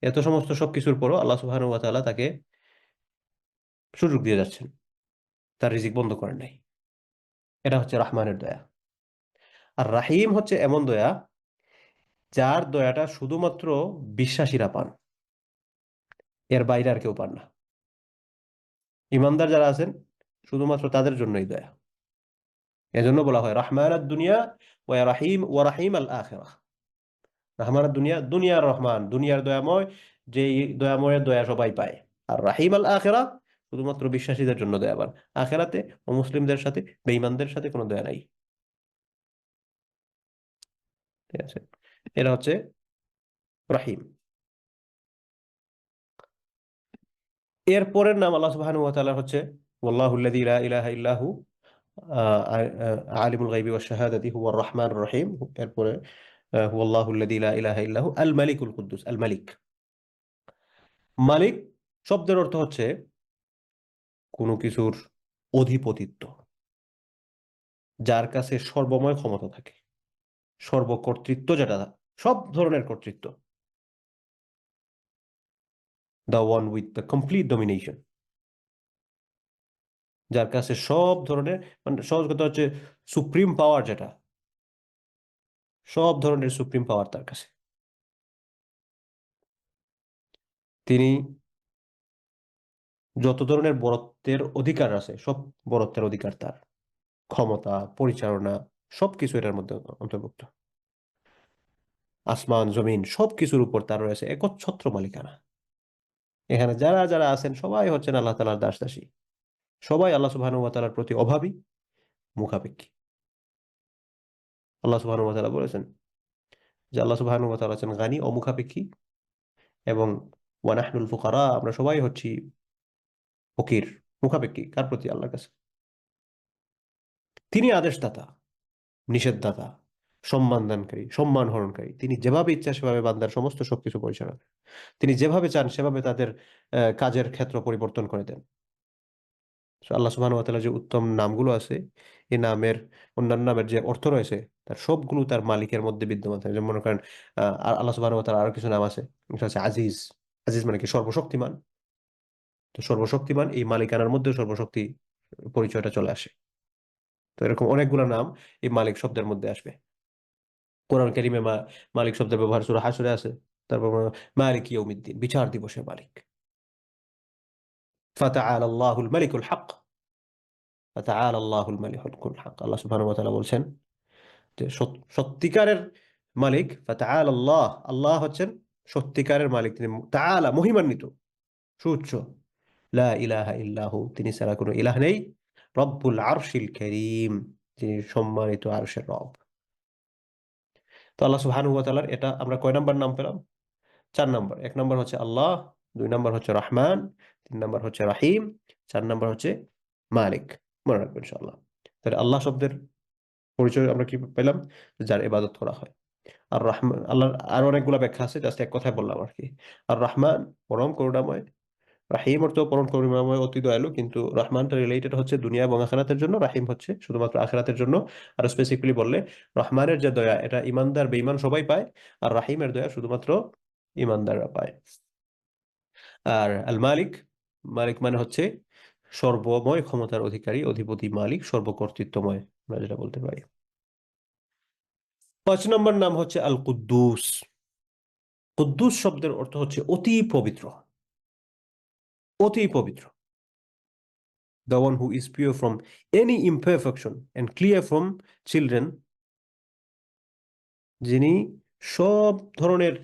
এত সমস্ত সবকিছুর পরও আল্লাহ সুবহানাহু ওয়া তাআলা তাকে সুযোগ দিয়ে যাচ্ছেন, তার রিজিক বন্ধ করেন নাই। এটা হচ্ছে রহমানের দয়া। আর রাহিম হচ্ছে এমন দয়া যার দয়াটা শুধুমাত্র বিশ্বাসীরা পান, এর বাইরে আর কেউ পান না। ইমানদার যারা আছেন শুধুমাত্র তাদের জন্যই দয়া। এজন্য বলা হয় রহমানুদ দুনিয়া ওয়া রাহিম আল আখিরাহ। রহমানুদ দুনিয়া, দুনিয়ার রহমান, দুনিয়ার দয়াময়, যে দয়াময়ের দয়া সবাই পায়। আর রাহিম আল আখিরাহ শুধুমাত্র বিশ্বাসীদের জন্য দয়াবান। আখিরাতে অমুসলিমদের সাথে, বেঈমানদের সাথে কোনো দয়া নাই। ঠিক আছে, এটা হচ্ছে রাহিম। এর পরের নাম আল্লাহ সুবহানাহু ওয়া তাআলা হচ্ছে ওয়াল্লাহুল্লাযী লা ইলাহা ইল্লাহু আলিমুল গায়বি ওয়াশ শাহাদাতি হুয়ার রহমানুর রহিম। এরপরে হুয়াল্লাহুল্লাযী লা ইলাহা ইল্লাহু আল মালিকুল কুদ্দুস। আল মালিক, মালিক শব্দের অর্থ হচ্ছে কোনো কিছুর অধিপতিত্ব, যার কাছে সর্বময় ক্ষমতা থাকে, সর্বকর্তৃত্ব, যেটা সব ধরনের কর্তৃত্ব, the one with the complete domination, যার কাছে সব ধরনের, মানে সহজ কথা হচ্ছে সুপ্রিম পাওয়ার, যেটা সব ধরনের সুপ্রিম পাওয়ার তার কাছে। তিনি যত ধরনের বরত্বের অধিকার আছে সব বরত্বের অধিকার তার, ক্ষমতা, পরিচালনা সবকিছু এটার মধ্যে অন্তর্ভুক্ত। আসমান জমিন সবকিছুর উপর তার রয়েছে একচ্ছত্র মালিকানা। এখানে যারা যারা আছেন সবাই হচ্ছেন আল্লাহ তাআলার দাস দাসী, সবাই আল্লাহ সুবহানাহু ওয়া তাআলার প্রতি অভাবী, মুখাপেক্ষী। আল্লাহ সুবহানাহু ওয়া তাআলা বলেছেন যে আল্লাহ সুবহানাহু ওয়া তাআলা হচ্ছেন গানী, অমুখাপেক্ষী, এবং ওয়া নাহনুল ফুকারা, আমরা সবাই হচ্ছি ফকির, মুখাপেক্ষী। কার প্রতি? আল্লাহর কাছে। তিনি আদেশদাতা, নিষেধদাতা, সম্মান দানকারী, সম্মান হরণকারী। তিনি যেভাবে ইচ্ছা সেভাবে বান্দার সমস্ত সবকিছু পরিচালনা করেন। তিনি যেভাবে চান সেভাবে তাদের কাজের ক্ষেত্র পরিবর্তন করে দেন। আল্লাহ সুবহানাহু ওয়া তাআলার যে উত্তম নামগুলো আছে, এই নামের অন্যান্য নামের যে অর্থ রয়েছে তার সবগুলো তার মালিকের মধ্যে বিদ্যমান থাকে। যেমন মনে করেন আল্লাহ সুবহানাহু ওয়া তাআলার আরো কিছু নাম আছে, এটা হচ্ছে আজিজ। আজিজ মানে কি? সর্বশক্তিমান। তো সর্বশক্তিমান এই মালিকানার মধ্যে সর্বশক্তি পরিচয়টা চলে আসে। তো এরকম অনেকগুলো নাম এই মালিক শব্দের মধ্যে আসবে। কোরআন কারীমে মালিক শব্দের ব্যবহার সূরা হাশরে আছে। তারপর মালিক ইয়াউমিদ্দিন, বিচার দিবসের মালিক। ফাতাআলা আল্লাহুল মালিকুল হক, ফাতাআলা আল্লাহুল মালিকুল হক। আল্লাহ সুবহানাহু ওয়া তাআলা বলছেন যে সত্যিকারের মালিক, ফাতাআলা আল্লাহ, আল্লাহ হচ্ছেন সত্যিকারের মালিক। তিনি তাআলা, মহিমান্বিত, সুউচ্চ। লা ইলাহা ইল্লাহু, তিনি ছাড়া কোনো ইলাহ নেই। রব্বুল আরশিল কারীম, যিনি সম্মানিত আরশের রব। তো আল্লাহ সুবহানাহু ওয়া তাআলার এটা আমরা কয় নাম্বার নাম পেলাম? 4 নাম্বার। 1 নাম্বার হচ্ছে আল্লাহ, 2 নাম্বার হচ্ছে রহমান, 3 নাম্বার হচ্ছে রাহিম, 4 নাম্বার হচ্ছে মালিক। মনে রাখবেন ইনশাআল্লাহ। তাহলে আল্লাহ শব্দের পরিচয় আমরা কি পেলাম? যার ইবাদত করা হয়। আর রহমান, আল্লাহর আরো অনেকগুলো ব্যাখ্যা আছে, জাস্ট এক কথায় বললাম আর কি। আর রহমান পরম করুণাময়, রাহিম অর্থ পরম করুণাময়, অতি দয়ালু। কিন্তু রহমানটা রিলেটেড হচ্ছে দুনিয়া এবং আখিরাতের জন্য, রাহিম হচ্ছে শুধুমাত্র আখিরাতের জন্য। আর স্পেসিফিকলি বললে রহমানের যে দয়া, এটা ইমানদার বেঈমান সবাই পায়, আর রাহিমের দয়া শুধুমাত্র ইমানদাররা পায়। আর আল মালিক, মালিক মানে হচ্ছে সর্বময় ক্ষমতার অধিকারী, অধিপতি, মালিক, সর্বকর্তৃত্বময়, আমরা যেটা বলতে পারি। 5 নম্বর নাম হচ্ছে আল কুদ্দুস। কুদ্দুস শব্দের অর্থ হচ্ছে অতি পবিত্র, অতি পবিত্র। The one who is pure from any imperfection and clear from children, যিনি সব ধরনের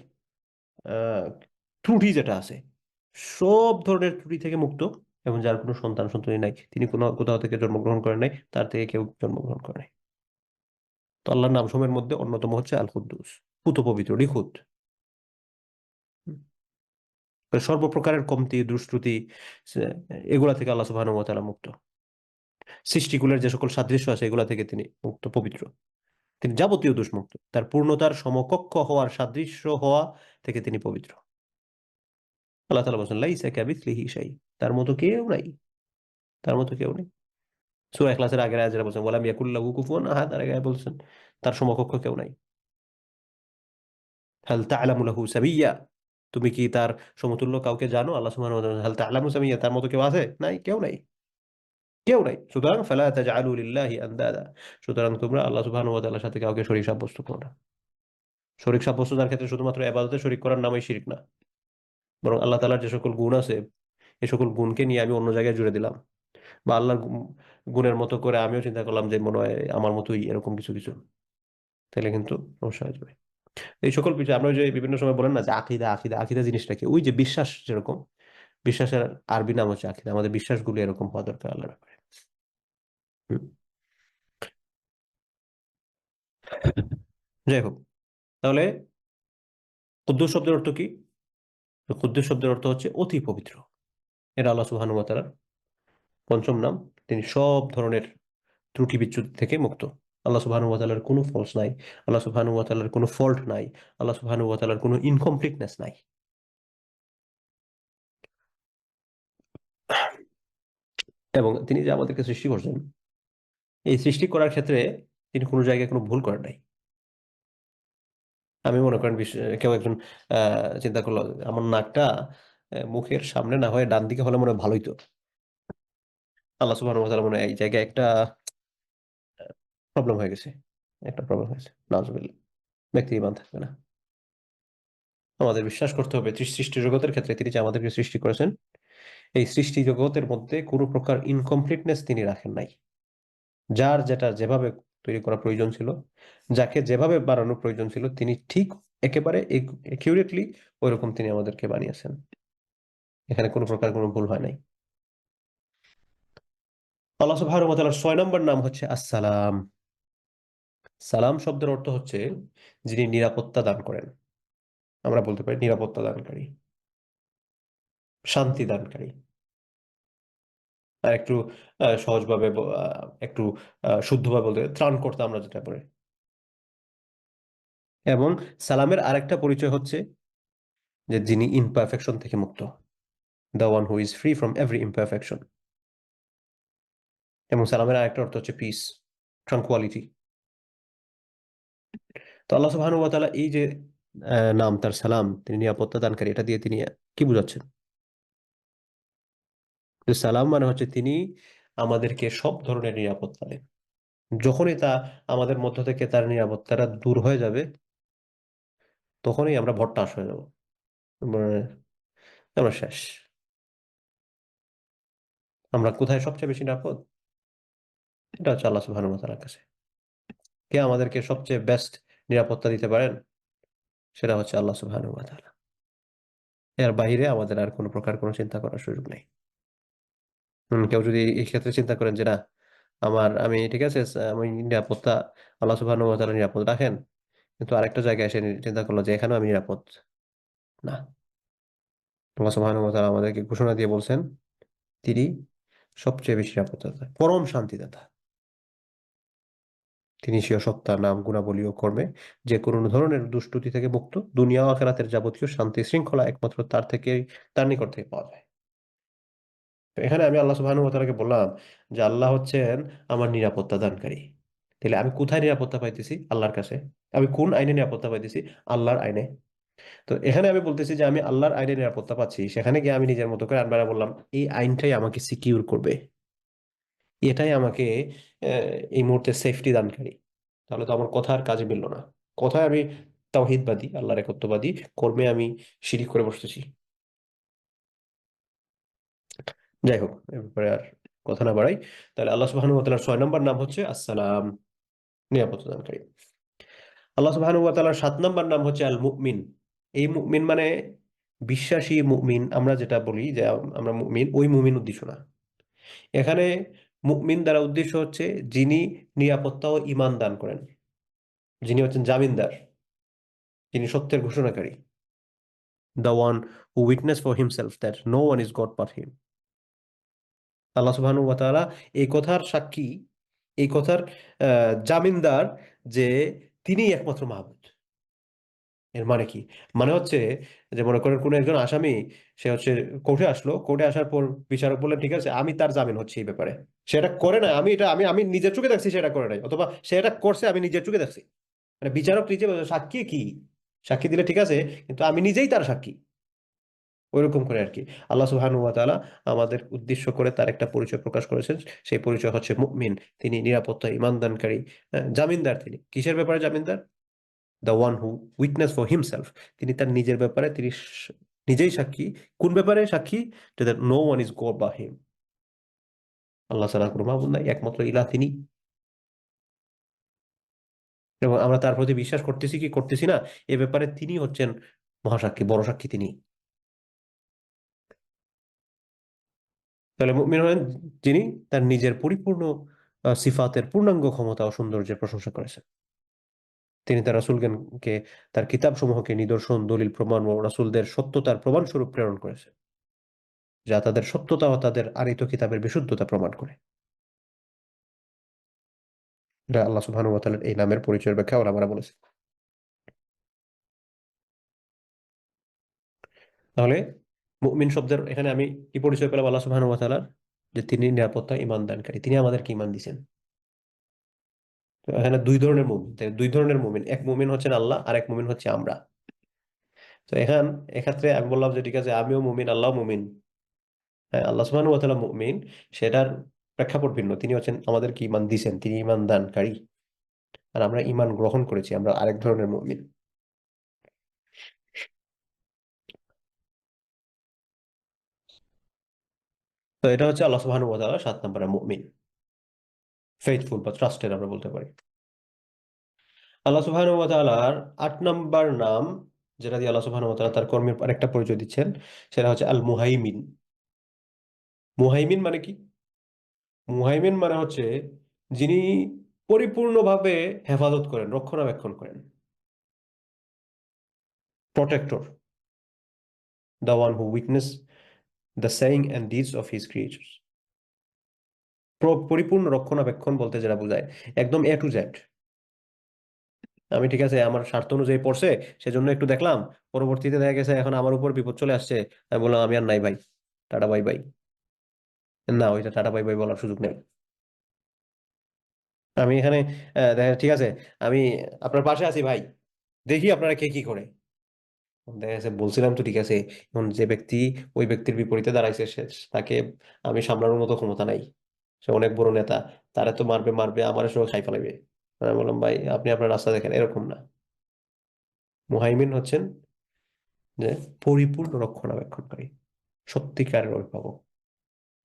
ত্রুটি যেটা আছে, সব ধরনের ত্রুটি থেকে মুক্ত, এবং যার কোনো সন্তান সন্ততি নাই, তিনি কোনো কোথাও থেকে জন্মগ্রহণ করেন নাই, তার থেকে কেউ জন্মগ্রহণ করে নাই। তো আল্লাহর নাম সমূহের মধ্যে অন্যতম হচ্ছে আল কুদ্দুস, পুত পবিত্র, নিখুঁত। সর্বপ্রকারের কমতি, দুষ্ত্রুটি, এগুলা থেকে আল্লাহ সুবহানাহু ওয়া তাআলা মুক্ত। সৃষ্টিকুলের যে সকল সাদৃশ্য আছে এগুলা থেকে তিনি মুক্ত, পবিত্র। তিনি যাবতীয় দোষমুক্ত, তার পূর্ণতার সমকক্ষ হওয়ার, সাদৃশ্য হওয়া থেকে তিনি পবিত্র। আল্লাহ তাআলা বলেন লাইসা কামিসলিহি শাই, তার মতো কেউ নাই। তার মতো কেউ নেই। সূরা ইখলাসের আগের আয়াতে যেটা বলছেন ওয়ালাম ইয়াকুল লাহু কুফুয়ান আহাদ, তার আগে বলছেন তার সমকক্ষ কেউ নাই। হাল তা'লামু লাহু সামিয়্যা, তুমি কি তার সমতুল্য কাউকে জানো? আল্লাহ সুবহানাহু ওয়া তাআলা হাল তা'লামু সামিয়্যা, তার মতো কেউ আছে? নাই, কেউ নাই, কেউ নাই। সুতরাং ফালা তাজআলু লিল্লাহি আনদাদা, সুতরাং তোমরা আল্লাহ সুবহানাহু ওয়া তাআলার সাথে কাউকে শরীক সাব্যস্ত করো না। শরীক সাব্যস্ততার ক্ষেত্রে শুধুমাত্র ইবাদতে শরীক করার নামই শিরক না, বরং আল্লাহ তাআলার যে সকল গুণ আছে এই সকল গুণকে নিয়ে আমি অন্য জায়গায় জুড়ে দিলাম, বা আল্লাহর গুণের মতো করে আমিও চিন্তা করলাম যে মনে হয় আমার মতোই এরকম কিছু কিছু, তাহলে কিন্তু সমস্যা হয়ে যাবে। এই সকল বিষয় আমরা যে বিভিন্ন সময় বলেন না যে আকিদা আকিদা আকিদা জিনিসটা কি, ওই যে বিশ্বাস, যেরকম বিশ্বাসের আরবি নাম হচ্ছে আকিদা, আমাদের বিশ্বাসগুলো এরকম হওয়া দরকার আল্লাহর ব্যাপারে। হুম। যাই হোক, তাহলে কুদ্দুস শব্দের অর্থ কি? কুদ্দুস শব্দের অর্থ হচ্ছে অতি পবিত্র। এটা আল্লাহ সুবহানাহু ওয়া তাআলার পঞ্চম নাম। তিনি সব ধরনের ত্রুটি বিচ্যুতি থেকে মুক্ত। আল্লাহ সুবহানাহু ওয়া তাআলার কোনো ফলস নাই, আল্লাহ সুবহানাহু ওয়া তাআলার কোনো ফল্ট নাই, আল্লাহ সুবহানাহু ওয়া তাআলার কোনো ইনকমপ্লিটনেস নাই। এবং তিনি যে আমাদেরকে সৃষ্টি করছেন, এই সৃষ্টি করার ক্ষেত্রে তিনি কোনো জায়গায় কোনো ভুল করেন নাই। আমি মনে করেন কেউ একজন চিন্তা করলো আমার নাকটা মুখের সামনে না হয়ে ডান দিকে হলে মনে হয় ভালোই তো। আল্লাহ সুবহানাহু ওয়া তাআলা মনে হয় এই জায়গায় একটা প্রবলেম হয়ে গেছে, একটা প্রবলেম হয়েছে, নাউজুবিল্লাহ, ব্যক্তি ঈমান থাকবে না। আমাদের বিশ্বাস করতে হবে সৃষ্টি জগতের ক্ষেত্রে তিনি যে আমাদেরকে সৃষ্টি করেছেন, এই সৃষ্টি জগতের মধ্যে কোনো প্রকার ইনকমপ্লিটনেস তিনি রাখেন নাই। যার যেটা যেভাবে তৈরি করা প্রয়োজন ছিল, যাকে যেভাবে বানানোর প্রয়োজন ছিল, তিনি ঠিক একেবারে একিউরেটলি ওইরকম তিনি আমাদেরকে বানিয়েছেন। এখানে কোনো প্রকার কোনো ভুল হয় নাই। আল্লাহ সুবহানাহু ওয়া তাআলার ৬ নম্বর নাম হচ্ছে আসসালাম। সালাম শব্দের অর্থ হচ্ছে যিনি নিরাপত্তা দান করেন। আমরা বলতে পারি নিরাপত্তা দানকারী, শান্তি দানকারী। আর একটু সহজভাবে একটু শুদ্ধভাবে বলতে ত্রাণকর্তা আমরা যেটা বলি। এবং সালামের আরেকটা পরিচয় হচ্ছে যে যিনি ইমপারফেকশন থেকে মুক্ত, the one who is free from every imperfection. এবং সালামের আরেকটা অর্থ হচ্ছে পিস, ট্রাঙ্কুয়ালিটি। তো আল্লাহ সুবহানাহু ওয়া তাআলা এই যে নাম তার সালাম, তিনি নিরাপত্তা দানকারী, এটা দিয়ে তিনি কি বুঝাচ্ছেন? যে সালাম মানে হচ্ছে তিনি আমাদেরকে সব ধরনের নিরাপত্তা দেন। যখনই তা আমাদের মধ্য থেকে তার নিরাপত্তাটা দূর হয়ে যাবে, তখনই আমরা ভট্টাস হয়ে যাব, মানে আমরা শেষ। আমরা কোথায় সবচেয়ে বেশি নিরাপদ? এটা হচ্ছে আল্লাহ সুবহানাহু ওয়া তাআলার কাছে। কে আমাদেরকে সবচেয়ে বেস্ট নিরাপত্তা দিতে পারেন? সেটা হচ্ছে আল্লাহ সুবহানাহু ওয়া তাআলা। এর বাইরে আমাদের আর কোনো প্রকার কোনো চিন্তা করার সুযোগ নেই। কেউ যদি এই ক্ষেত্রে চিন্তা করেন যে না আমি ঠিক আছে, আমি নিরাপত্তা আল্লাহ সুবহানাহু ওয়া তাআলা নিরাপদ রাখেন, কিন্তু আরেকটা জায়গায় এসে চিন্তা করলো যে এখানেও আমি নিরাপদ না। আল্লাহ সুবহানাহু ওয়া তাআলা আমাদেরকে ঘোষণা দিয়ে বলছেন তিনি সবচেয়ে বেশি নিরাপত্তা, পরম শান্তিদাতা। তিনি স্বীয় সত্তা, নাম, গুণাবলী ও কর্মে যে কোনো ধরনের দুষ্কৃতি থেকে মুক্ত। দুনিয়া ও আখিরাতের যাবতীয় শান্তি শৃঙ্খলা একমাত্র তার নিকট থেকে পাওয়া যায়। তো এখানে আমি আল্লাহ সুবহানাহু ওয়া তাআলাকে বললাম যে আল্লাহ হচ্ছেন আমার নিরাপত্তা দানকারী। তাহলে আমি কোথায় নিরাপত্তা পাইতেছি? আল্লাহর কাছে। আমি কোন আইনে নিরাপত্তা পাইতেছি? আল্লাহর আইনে। তো এখানে আমি বলতেছি যে আমি আল্লাহর আইনে নিরাপত্তা পাচ্ছি, সেখানে গিয়ে আমি নিজের মতো করে আনবার বললাম এই আইনটাই আমাকে সিকিউর করবে, এটাই আমাকে এই মুহূর্তে সেফটি দানকারী। তাহলে তো আমার কথা আর কাজে মিলল না। কথায় আমি তাওহীদবাদী, আল্লাহর একত্ববাদী, কর্মে আমি শিরিক করে বসতেছি। যাই হোক, এ ব্যাপারে আর কথা না বাড়াই। তাহলে আল্লাহ সুবহানাহু ওয়া তাআলার ৬ নম্বর নাম হচ্ছে আসসালাম, নিরাপত্তা দানকারী। আল্লাহ সুবহানাহু ওয়া তাআলার ৭ নম্বর নাম হচ্ছে আল মুমিন। এই মুমিন মানে বিশ্বাসী মুমিন, আমরা যেটা বলি যে আমরা মুমিন, ওই মুমিন উদ্দেশ্য না এখানে। মুমিন দ্বারা উদ্দেশ্য হচ্ছে যিনি নিরাপত্তা ও ঈমান দান করেন, যিনি হচ্ছেন জামিনদার, যিনি সত্যের ঘোষণাকারী, the one who witnessed for himself that no one is God but him. আল্লাহ সুবহানাহু ওয়া তাআলা এই কথার সাক্ষী, এই কথার জামিনদার যে তিনিই একমাত্র মাবুদ। এর মানে কি? মানে হচ্ছে যে মনে করেন কোন একজন আসামি, সে হচ্ছে কোর্টে আসলো, কোর্টে আসার পর বিচারক বললেন ঠিক আছে আমি তার জামিন হচ্ছে এই ব্যাপারে, সেটা করে না, আমি এটা আমি নিজের চোখে দেখছি সেটা করে নাই, অথবা সে এটা করছে আমি নিজের চোখে দেখছি, মানে বিচারক নিজে বলছে, সাক্ষী কি, সাক্ষী দিলে ঠিক আছে কিন্তু আমি নিজেই তার সাক্ষী, ওইরকম করে আর কি। আল্লাহ সুবহানাহু ওয়া তাআলা আমাদের উদ্দেশ্য করে তার একটা পরিচয় প্রকাশ করেছেন, সেই পরিচয় হচ্ছে মুমিন। তিনি নিরাপত্তা ঈমানদানকারী, জামিনদার। তিনি কিসের ব্যাপারে জামিনদার? The one who witness for himself. তিনি তার নিজের ব্যাপারে তিনি নিজেই সাক্ষী। কোন ব্যাপারে সাক্ষী? That no one is god but him. Allah ছাড়া কোনো মাবুদ নাই, একমাত্র ইলাহ তিনি। এবং আমরা তার প্রতি বিশ্বাস করতেছি কি করতেছি না, এ ব্যাপারে তিনি হচ্ছেন মহাসাক্ষী, বড় সাক্ষী তিনি। তাহলে মুমিন হলেন যিনি তার নিজের পরিপূর্ণ সিফাতের পূর্ণাঙ্গ ক্ষমতা ও সৌন্দর্যের প্রশংসা করেছেন। তিনি তার রাসূলগণকে তার কিতাব সমূহকে নিদর্শন, দলিল, প্রমাণ ও রাসূলদের সত্যতার প্রমাণ স্বরূপ প্রেরণ করেছেন, যা তাদের সত্যতা ও তাদের আনিত কিতাবের বিশুদ্ধতা প্রমাণ করে। এটা আল্লাহ সুবহানাহু ওয়া তাআলার এই নামের পরিচয়ের ব্যাখ্যা ওলামারা বলেছে। তাহলে মুমিন শব্দের এখানে আমি কি পরিচয় পেলাম আল্লাহ সুবহানাহু ওয়া তাআলার? যে তিনি নিরাপত্তা ঈমান দানকারী, তিনি আমাদেরকে ঈমান দিয়েছেন। তো এখানে দুই ধরনের মুমিন, দুই ধরনের মুমিন, এক মুমিন হচ্ছেন আল্লাহ আর এক মুমিন হচ্ছে আমরা। তো এক্ষেত্রে আমি বললাম যে ঠিক আছে আমিও মুমিন, আল্লাহ মুমিন। হ্যাঁ, আল্লাহ সুবহানাহু ওয়া তাআলা মুমিন, সেটার প্রেক্ষাপট ভিন্ন। তিনি হচ্ছেন আমাদেরকে ঈমান দিয়েছেন, তিনি ঈমান দানকারী, আর আমরা ঈমান গ্রহণ করেছি, আমরা আরেক ধরনের মুমিন। তো এটা হচ্ছে আল্লাহ সুবহানাহু ওয়া তাআলা 7 নম্বরের মুমিন, ফেইথফুল বা ট্রাস্টেড আমরা বলতে পারি। আল্লাহ সুবহানাহু ওয়া তাআলার 8 নাম্বার নাম, যেটা দিয়ে আল্লাহ সুবহানাহু ওয়া তাআলা তার কর্মের আরেকটা পরিচয় দিচ্ছেন, সেটা হচ্ছে আল মুহাইমিন। মুহাইমিন মানে কি? মুহাইমিন মানে হচ্ছে যিনি পরিপূর্ণভাবে হেফাজত করেন, রক্ষণাবেক্ষণ করেন, protector, the one who witness the saying and deeds of his creatures. পরিপূর্ণ রক্ষণাবেক্ষণ বলতে যেটা বোঝায় একদম এ টু জেড। আমি ঠিক আছে আমার স্বার্থ অনুযায়ী পড়ছে, সেজন্য একটু দেখলাম, পরবর্তীতে দেখা গেছে এখন আমার উপর বিপদ চলে আসছে, আমি বললাম আমি আর নাই ভাই, টাটা বাই বাই। না, ওইটা টাটা বাই বাই বলার সুযোগ নেই। আমি এখানে ঠিক আছে আমি আপনার পাশে আছি ভাই, দেখি আপনারা কে কি করে। দেখা গেছে বলছিলাম তো ঠিক আছে, এখন যে ব্যক্তি ওই ব্যক্তির বিপরীতে দাঁড়াইছে, তাকে আমি সামলানোর মতো ক্ষমতা নাই, সে অনেক বড় নেতা, তারা তো মারবে মারবে, আমার সঙ্গে খাই ফেলাবে। আমি বললাম ভাই আপনি আপনার রাস্তা দেখেন, এরকম না। মুহাইমিন হচ্ছেন যে পরিপূর্ণ রক্ষণাবেক্ষণকারী, সত্যিকারের অভিভাবক।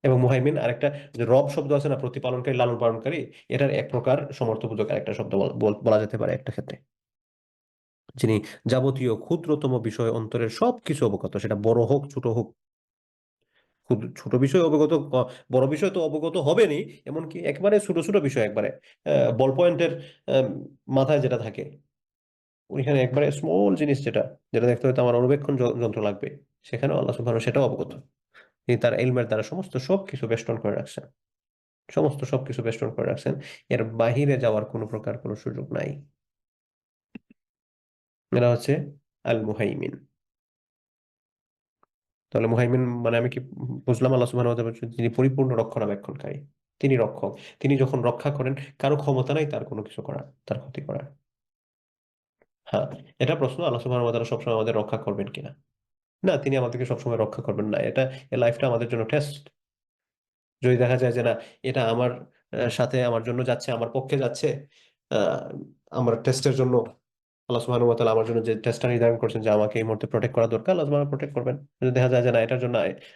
এবং মুহাইমিন আরেকটা, যে রব শব্দ আছে না, প্রতিপালনকারী, লালন পালনকারী, এটার এক প্রকার সমর্থবোধক আরেকটা শব্দ বলা যেতে পারে একটা ক্ষেত্রে। যিনি যাবতীয় ক্ষুদ্রতম বিষয় অন্তরের সবকিছু অবগত, সেটা বড় হোক ছোট হোক। ছোট বিষয় অবগত, বড় বিষয় তো অবগত হবেনই, এমনকি একবারে ছোট ছোট বিষয়, একবারে বল পয়েন্টের মাথায় যেটা থাকে, ওইখানে একবারে স্মল জিনিস যেটা যেটা দেখতে হয়তো আমার অনুবেক্ষণ যন্ত্র লাগবে, সেখানেও আল্লাহ সুবহানাহু সেটাও অবগত। তিনি তার ইলমের দ্বারা সমস্ত সবকিছু বেষ্টন করে রাখছেন, সমস্ত সবকিছু বেষ্টন করে রাখছেন, এর বাহিরে যাওয়ার কোনো প্রকার কোনো সুযোগ নাই। এরা হচ্ছে আল মুহাইমিন। তাহলে মুহাইমিন মানে আমি কি বুঝলাম? আল্লাহ সুবহানাহু ওয়া তাআলা যিনি পরিপূর্ণ রক্ষণাবেক্ষণকারী, তিনি রক্ষক। তিনি যখন রক্ষা করেন, কারো ক্ষমতা নাই তার কোনো কিছু করার, তার ক্ষতি করার। হ্যাঁ, এটা প্রশ্ন, আল্লাহ সুবহানাহু ওয়া তাআলা সবসময় আমাদের রক্ষা করবেন কিনা? না, তিনি আমাদেরকে সবসময় রক্ষা করবেন না। এটা এই লাইফটা আমাদের জন্য টেস্ট। যদি দেখা যায় যে না, এটা আমার সাথে আমার জন্য যাচ্ছে, আমার পক্ষে যাচ্ছে, আহ, আমার টেস্টের জন্য আল্লাহ সুবহানাহু ওয়া তাআলা আমার জন্য যে টেস্টটা নির্ধারণ করছেন যে আমাকে এই মুহূর্তে প্রোটেক্ট করা দরকার, আল্লাহ সুবহানাহু প্রোটেক্ট করবেন। যদি দেখা যায় যে না, এটার জন্য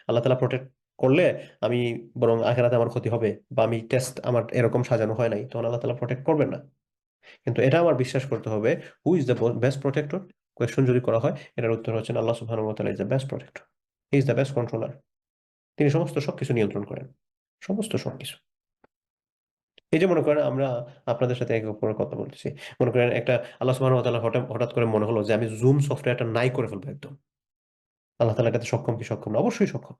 আল্লাহ তাআলা প্রোটেক্ট করলে আমি বরং আখিরাতে আমার ক্ষতি হবে, বা আমি টেস্ট আমার এরকম সাজানো হয় নাই, তখন আল্লাহ তাআলা প্রোটেক্ট করবেন না। কিন্তু এটা আমার বিশ্বাস করতে হবে, who is the best protector? Question যদি করা হয়, এটার উত্তর হচ্ছেন আল্লাহ সুবহানাহু ওয়া তাআলা is the best protector, he is the best controller. তিনি সমস্ত সবকিছু নিয়ন্ত্রণ করেন, সমস্ত সবকিছু। এই যে মনে করেন আমরা আপনাদের সাথে একে অপরের কথা বলতেছি, মনে করেন একটা আল্লাহ সুবহানাহু ওয়া তাআলা হঠাৎ হঠাৎ করে মনে হলো যে আমি জুম সফটওয়্যারটা নাই করে ফেলবো একদম। আল্লাহ তাআলা এটাতে সক্ষম কি সক্ষম না? অবশ্যই সক্ষম।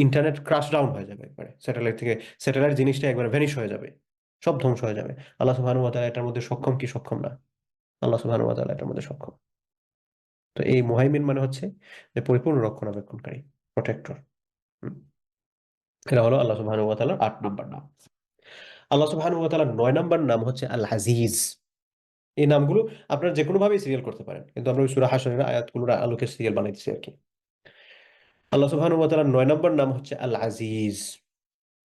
ইন্টারনেট ক্রাশ ডাউন হয়ে যাবে একবারে, স্যাটেলাইট থেকে স্যাটেলাইট জিনিসটা একবারে ভ্যানিশ হয়ে যাবে, সব ধ্বংস হয়ে যাবে। আল্লাহ সুবহানাহু ওয়া তাআলা এটার মধ্যে সক্ষম কি সক্ষম না? আল্লাহ সুবহানাহু ওয়া তাআলা এটার মধ্যে সক্ষম। তো এই মুহাইমিন মানে হচ্ছে যে পরিপূর্ণ রক্ষণাবেক্ষণকারী, প্রোটেক্টর। এটা হলো আল্লাহ সুবহানাহু ওয়া তাআলার ৮ নাম্বার নাম। আল্লাহ সুবহানাহু ওয়া তাআলার ৯ নাম্বার নাম হচ্ছে আল আজিজ। এই নামগুলো আপনারা যে কোনো ভাবেই সিরিয়াল করতে পারেন, কিন্তু আমরা ওই সূরা হাশরের আয়াতগুলোর আলোকে সিরিয়াল বানাইতেছি আর কি। আল্লাহ সুবহানাহু ওয়া তাআলার ৯ নাম্বার নাম হচ্ছে আল আজিজ।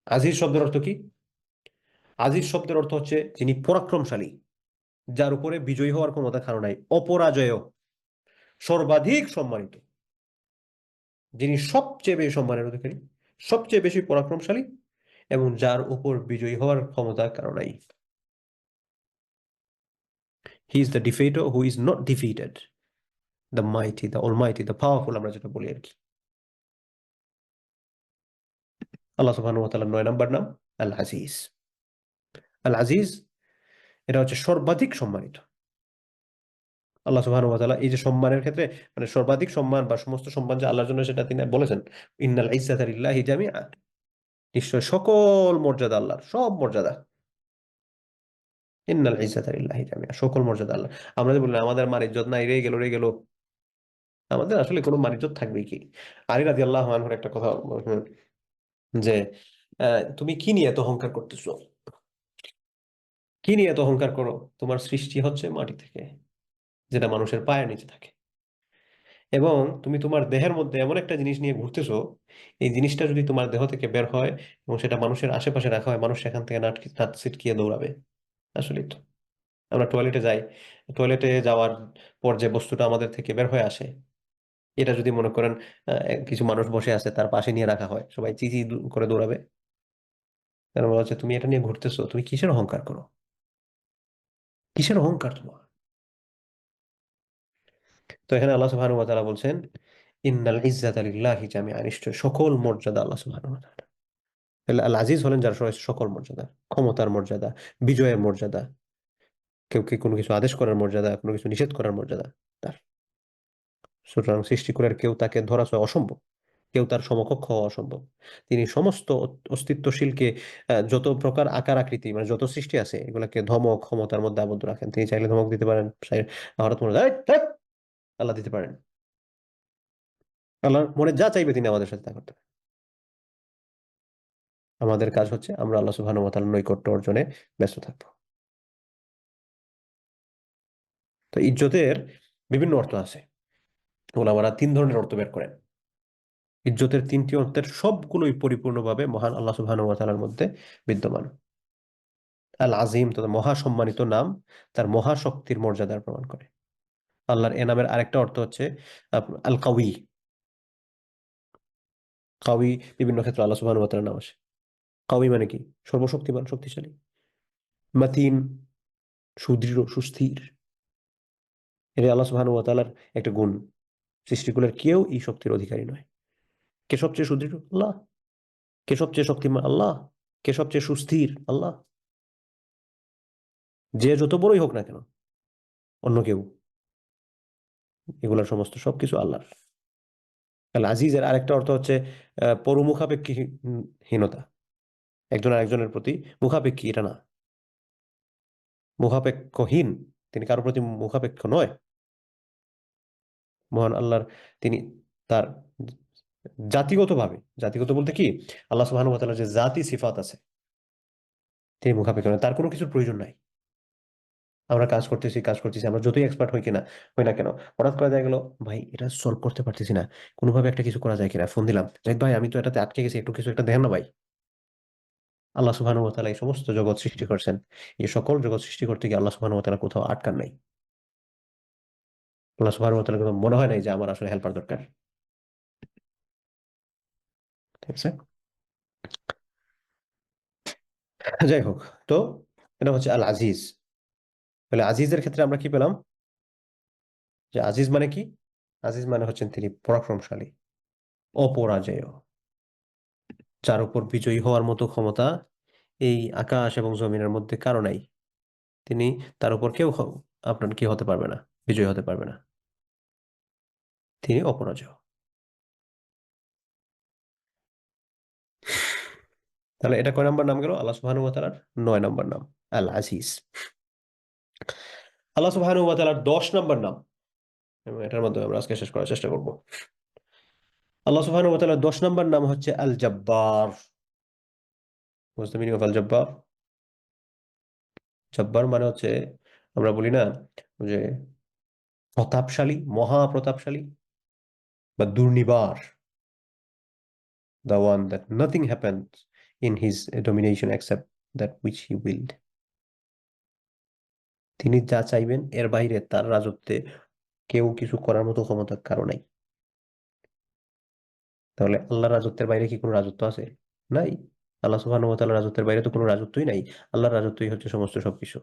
আজিজ শব্দের অর্থ কি? আজিজ শব্দের অর্থ হচ্ছে যিনি পরাক্রমশালী, যার উপরে বিজয়ী হওয়ার ক্ষমতা কারো নাই, অপরাজেয়, সর্বাধিক সম্মানিত, যিনি সবচেয়ে বেশি সম্মানের অধিকারী, সবচেয়ে বেশি পরাক্রমশালী, এবং যার উপর বিজয়ী হওয়ার ক্ষমতা কারো নাই। He is the defeater who is not defeated, the mighty, the almighty, the powerful, আমরা যেটা বলি আর কি। আল্লাহ সুবহানাহু ওয়া তাআলার ৯ নাম্বার নাম আল আজিজ। আল আজিজ এটা হচ্ছে সর্বাধিক সম্মানিত। আল্লাহ সুবহানাহু ওয়া তাআলা এই যে সম্মানের ক্ষেত্রে, মানে সর্বাধিক সম্মান বা সমস্ত সম্মান যে আল্লাহর জন্য, সেটা তিনি বলেছেন ইন্নাল ইজ্জাতা লিল্লাহি জামিআ, নিশ্চয় সকল মর্যাদা আল্লাহর, সব মর্যাদা। ইন্নাল ইজ্জাতা লিল্লাহি জামিআ, সকল মর্যাদা আল্লাহ। আমরা যে বললাম আমাদের মান ইজ্জত নাই, রে গেল, আমাদের আসলে কোনো মান ইজ্জত থাকবে কি? আলী রাদিয়াল্লাহু আনহুর একটা কথা, যে তুমি কি নিয়ে এত অহংকার করতেছো? কি নিয়ে এত অহংকার করো? তোমার সৃষ্টি হচ্ছে মাটি থেকে, যেটা মানুষের পায়ের নিচে থাকে, এবং তুমি তোমার দেহের মধ্যে এমন একটা জিনিস নিয়ে ঘুরতেছো, এই জিনিসটা যদি তোমার দেহ থেকে বের হয় এবং সেটা মানুষের আশেপাশে রাখা হয়, মানুষ সেখান থেকে নাট ছিটকিয়ে দৌড়াবে। আসলেই তো, আমরা টয়লেটে যাই, টয়লেটে যাওয়ার পর যে বস্তুটা আমাদের থেকে বের হয়ে আসে, এটা যদি মনে করেন কিছু মানুষ বসে আছে তার পাশে নিয়ে রাখা হয়, সবাই চিচি করে দৌড়াবে। কারণ বলা হচ্ছে তুমি এটা নিয়ে ঘুরতেছো, তুমি কিসের অহংকার করো? কিসের অহংকার তোমার? তো এখানে আল্লাহ সুবহানাহু ওয়া তাআলা বলছেন ইন্নাল ইজ্জাতা লিল্লাহি জামিআ, নিশ্চয় সকল মর্যাদা আল্লাহ সুবহানাহু ওয়া তাআলা। তাহলে আল আজিজ হলেন যার রয়েছে সকল মর্যাদা, ক্ষমতার মর্যাদা, বিজয়ের মর্যাদা, কেউ কি কোনো কিছু আদেশ করার মর্যাদা, কোনো কিছু নিষেধ করার মর্যাদা তার। সুতরাং সৃষ্টি করে কেউ তাকে ধরা ছোঁয়া অসম্ভব, কেউ তার সমকক্ষ হওয়া অসম্ভব। তিনি সমস্ত অস্তিত্বশীলকে, যত প্রকার আকার আকৃতি, মানে যত সৃষ্টি আছে, এগুলাকে ধমক ক্ষমতার মধ্যে আবদ্ধ রাখেন। তিনি চাইলে ধমক দিতে পারেন, হঠাৎ মনে যায় আল্লাহ দিতে পারেন। আল্লাহর মনে যা চাইবে তিনি আমাদের সাথে তা করতে পারেন। আমাদের কাজ হচ্ছে আমরা আল্লাহ সুবহানাহু ওয়া তাআলার নৈকট্য অর্জনে ব্যস্ত থাকবো। তো ইজ্জতের বিভিন্ন অর্থ আছে, ওলামারা ৩ ধরনের অর্থ বের করেন। ইজ্জতের ৩টি অর্থের সবগুলোই পরিপূর্ণভাবে মহান আল্লাহ সুবহানাহু ওয়া তাআলার মধ্যে বিদ্যমান। আল আজিম, তার মহাসম্মানিত নাম তার মহাশক্তির মর্যাদার প্রমাণ করে। আল্লাহর এ নামের আরেকটা অর্থ হচ্ছে আল কাউই। কাউই বিভিন্ন ক্ষেত্রে আল্লাহ সুবহানাহু ওয়া তাআলার নাম আসে। কাউই মানে কি? সর্বশক্তিমান, শক্তিশালী। মাতিন, সুদৃঢ়, সুস্থির। এটা আল্লাহ সুবহানাহু ওয়া তাআলার একটা গুণ। সৃষ্টিকুলের কেউ এই শক্তির অধিকারী নয়। কে সবচেয়ে সুদৃঢ়? আল্লাহ। কে সবচেয়ে শক্তিমান? আল্লাহ। কে সবচেয়ে সুস্থির? আল্লাহ। যে যত বড়ই হোক না কেন, অন্য কেউ, এগুলোর সমস্ত সবকিছু আল্লাহর। তাহলে আজিজের আরেকটা অর্থ হচ্ছে পরমুখাপেক্ষীহীনতা। একজন আরেকজনের প্রতি মুখাপেক্ষী এটা না, মুখাপেক্ষহীন, তিনি কারোর প্রতি মুখাপেক্ষ নয়। মহান আল্লাহর, তিনি তার জাতিগতভাবে, জাতিগত বলতে কি, আল্লাহ সুবহানাহু ওয়া তাআলার যে জাতি সিফাত আছে, তিনি মুখাপেক্ষ নয়, তার কোনো কিছুর প্রয়োজন নাই। আমরা কাজ করতেছি, আমরা যতই এক্সপার্ট হই না কেন, হঠাৎ করে দেখা গেল ভাই এটা সলভ করতে পারতেছি না, কোনোভাবে একটা কিছু করা যায় কিনা, ফোন দিলাম, জাহিদ ভাই আমি তো এটাতে আটকে গেছি, একটু কিছু একটা দেখেন না ভাই। আল্লাহ সুবহানাহু ওয়া তাআলা এই সমস্ত জগৎ সৃষ্টি করছেন, এই সকল জগৎ সৃষ্টি করতে গিয়ে আল্লাহ সুবহানাহু ওয়া তাআলা কোথাও আটকান নাই। আল্লাহ সুবহানাহু ওয়া তাআলা কোথাও মনে হয় নাই যে আমার আসলে হেল্পার দরকার। ঠিক আছে, যাই হোক। তো এটা হচ্ছে আল আজিজ। তাহলে আজিজের ক্ষেত্রে আমরা কি পেলাম? যে আজিজ মানে কি? আজিজ মানে হচ্ছেন তিনি পরাক্রমশালী, অপরাজেয়, যার উপর বিজয়ী হওয়ার মতো ক্ষমতা এই আকাশ এবং জমিনের মধ্যে কারো নাই। তিনি, তার উপর কেউ আপনার কি হতে পারবে না, বিজয়ী হতে পারবে না। তিনি অপরাজেয়। তাহলে এটা কয় নাম্বার নাম গেল? আল্লাহ সুবহানাহু ওয়া তাআলার ৯ নাম্বার নাম আল আজিজ। আল্লাহ সুবহানাহু ওয়া তাআলার 10 নম্বর নাম, এবং এটার মাধ্যমে আমরা আজকে শেষ করার চেষ্টা করব। আল্লাহ সুবহানাহু ওয়া তাআলার 10 নম্বর নাম হচ্ছে আল Jabbar. What's the meaning of আল জব্বার? জব্বার মানে হচ্ছে, আমরা বলি না যে প্রতাপশালী, মহাপ্রতাপশালী বা Durnibar, the one that nothing happens in his domination except that which he willed. তিনি যা চাইবেন এর বাইরে তার রাজত্বে কেউ কিছু করার মতো ক্ষমতা কারো নাই। তাহলে আল্লাহর রাজত্বের বাইরে কি কোনো রাজত্ব আছে? নাই। আল্লাহ সুবহানাহু ওয়া তাআলার রাজত্বের বাইরে তো কোনো রাজত্বই নাই। আল্লাহর রাজত্বই হচ্ছে সমস্ত সবকিছু।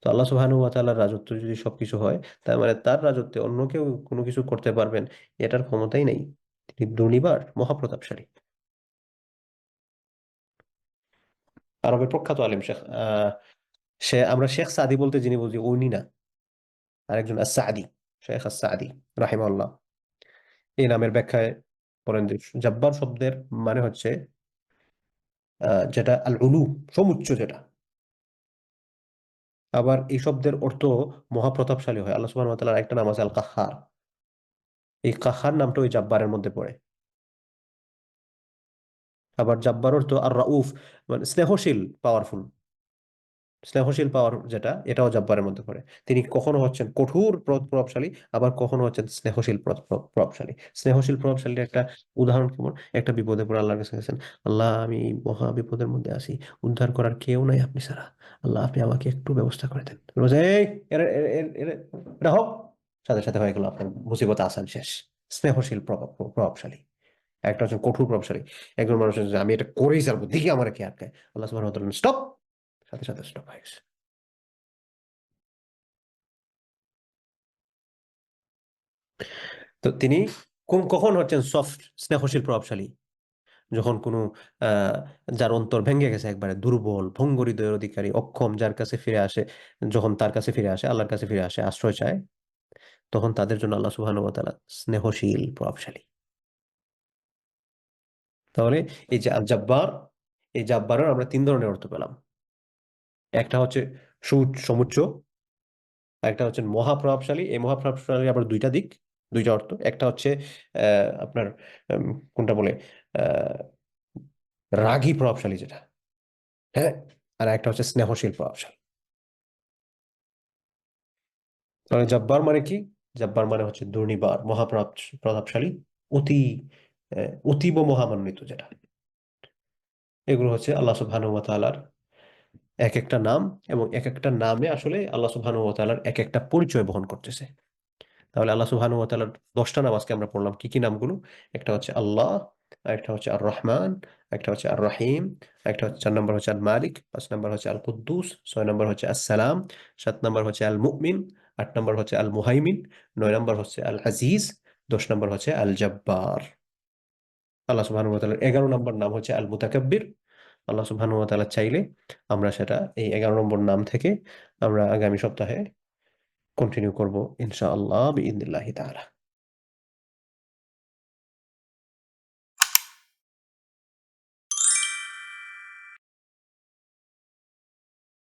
তো আল্লাহ সুবহানাহু ওয়া তাআলার রাজত্ব যদি সবকিছু হয়, তার মানে তার রাজত্বে অন্য কেউ কোনো কিছু করতে পারবেন এটার ক্ষমতাই নাই। তিনি দুর্নিবার, মহাপ্রতাপশালী। আরবের প্রখ্যাত আলেম শেখ, আমরা শেখ সাদি বলতে যিনি বুঝি উনি না, আরেকজন আস-সাদি, শেখ আস-সাদি রাহিমাহুল্লাহ। এই নামের ব্যাখ্যায় বলেন যে জব্বার শব্দের মানে হচ্ছে যেটা আল উলু, সমুচ্চ যেটা। আবার এই শব্দের অর্থ মহাপ্রতাপশালী হয়। আল্লাহ সুবহানাহু ওয়া তাআলার একটা নাম আছে আল কাহ্হার। এই কাহ্হার নামটা ওই জাব্বারের মধ্যে পড়ে। আবার জাব্বার অর্থ আর রাউফ, মানে স্নেহশীল, পাওয়ারফুল। স্নেহশীল পাওয়ার যেটা, এটাও জাব্বারের মধ্যে পড়ে। তিনি কখনো হচ্ছেন কঠোর প্রভাবশালী, আবার কখনো হচ্ছেন স্নেহশীল প্রভাবশালী। স্নেহশীল প্রভাবশালীর একটা উদাহরণ কেমন? একটা বিপদে পড়ে আল্লাহর কাছে গেছেন, আল্লাহ আমি এই মহা বিপদের মধ্যে আছি, উদ্ধার করার কেউ নাই আপনি ছাড়া, আল্লাহ আপনি আমাকে একটু ব্যবস্থা করে দেন। বলছে, এই এটা হোক, সাথে সাথে হয়ে গেল আপনার মুসিবত আসান শেষ। স্নেহশীল প্রভাবশালী। একটা হচ্ছে কঠোর প্রভাবশালী। একজন মানুষ হচ্ছে আমি এটা করেই ছাড়বো, দেখি আমার কে আটকায়। আল্লাহ সুবহানাহু ওয়া তাআলা স্টপ, সাথে সাথে স্টপ হয়ে গেছে। তো তিনি কখন হচ্ছেন সফট, স্নেহশীল প্রভাবশালী? যখন কোনো আহ যার অন্তর ভেঙে গেছে, একবারে দুর্বল, ভঙ্গ হৃদয়ের অধিকারী, অক্ষম, যার কাছে ফিরে আসে, যখন তার কাছে ফিরে আসে, আল্লাহর কাছে ফিরে আসে, আশ্রয় চায়, তখন তাদের জন্য আল্লাহ সুবহানাহু ওয়া তাআলা স্নেহশীল প্রভাবশালী। তাহলে এই যে আল জাব্বার, এই জাব্বারের আমরা 3 ধরনের অর্থ পেলাম। একটা হচ্ছে সমুচ্চ, একটা হচ্ছে মহাপ্রভাবশালী। এই মহাপ্রভাবশালী আবার দুইটা দিক, দুইটা অর্থ। একটা হচ্ছে আপনার কোনটা বলে রাগী প্রভাবশালী যেটা, হ্যাঁ, আর একটা হচ্ছে স্নেহশীল প্রভাবশালী। তাহলে জব্বার মানে কি? জব্বার মানে হচ্ছে দুর্নিবার, প্রতাপশালী, অতি অতীব মহামান্বিত যেটা। এগুলো হচ্ছে আল্লাহ সুবহানাহু ওয়া তাআলার এক একটা নাম, এবং এক একটা নামে আসলে আল্লাহ সুবহানাহু ওয়া তাআলার এক একটা পরিচয় বহন করতেছে। তাহলে আল্লাহ সুবহানাহু ওয়া তাআলার 10টা নাম আজকে আমরা পড়লাম। কি কি নামগুলো? একটা হচ্ছে আল্লাহ, একটা হচ্ছে আর রহমান, একটা হচ্ছে আর রহিম, একটা হচ্ছে 4 নম্বর হচ্ছে আল মালিক, 5 নম্বর হচ্ছে আল কুদ্দুস, 6 নম্বর হচ্ছে আসসালাম, 7 নম্বর হচ্ছে আল মুমিন, 8 নম্বর হচ্ছে আল মুহাইমিন, 9 নম্বর হচ্ছে আল আজিজ, 10 নম্বর হচ্ছে আল জব্বার। আল্লাহ সুবহানাহু ওয়া তাআলার 11 নম্বর নাম হচ্ছে আল মুতাকাব্বির। আল্লাহ সুবহানাহু ওয়া তাআলা চাইলে আমরা সেটা, এই 11 নম্বর নাম থেকে আমরা আগামী সপ্তাহে কন্টিনিউ করব ইনশাআল্লাহ বিইذনিল্লাহি তাআলা।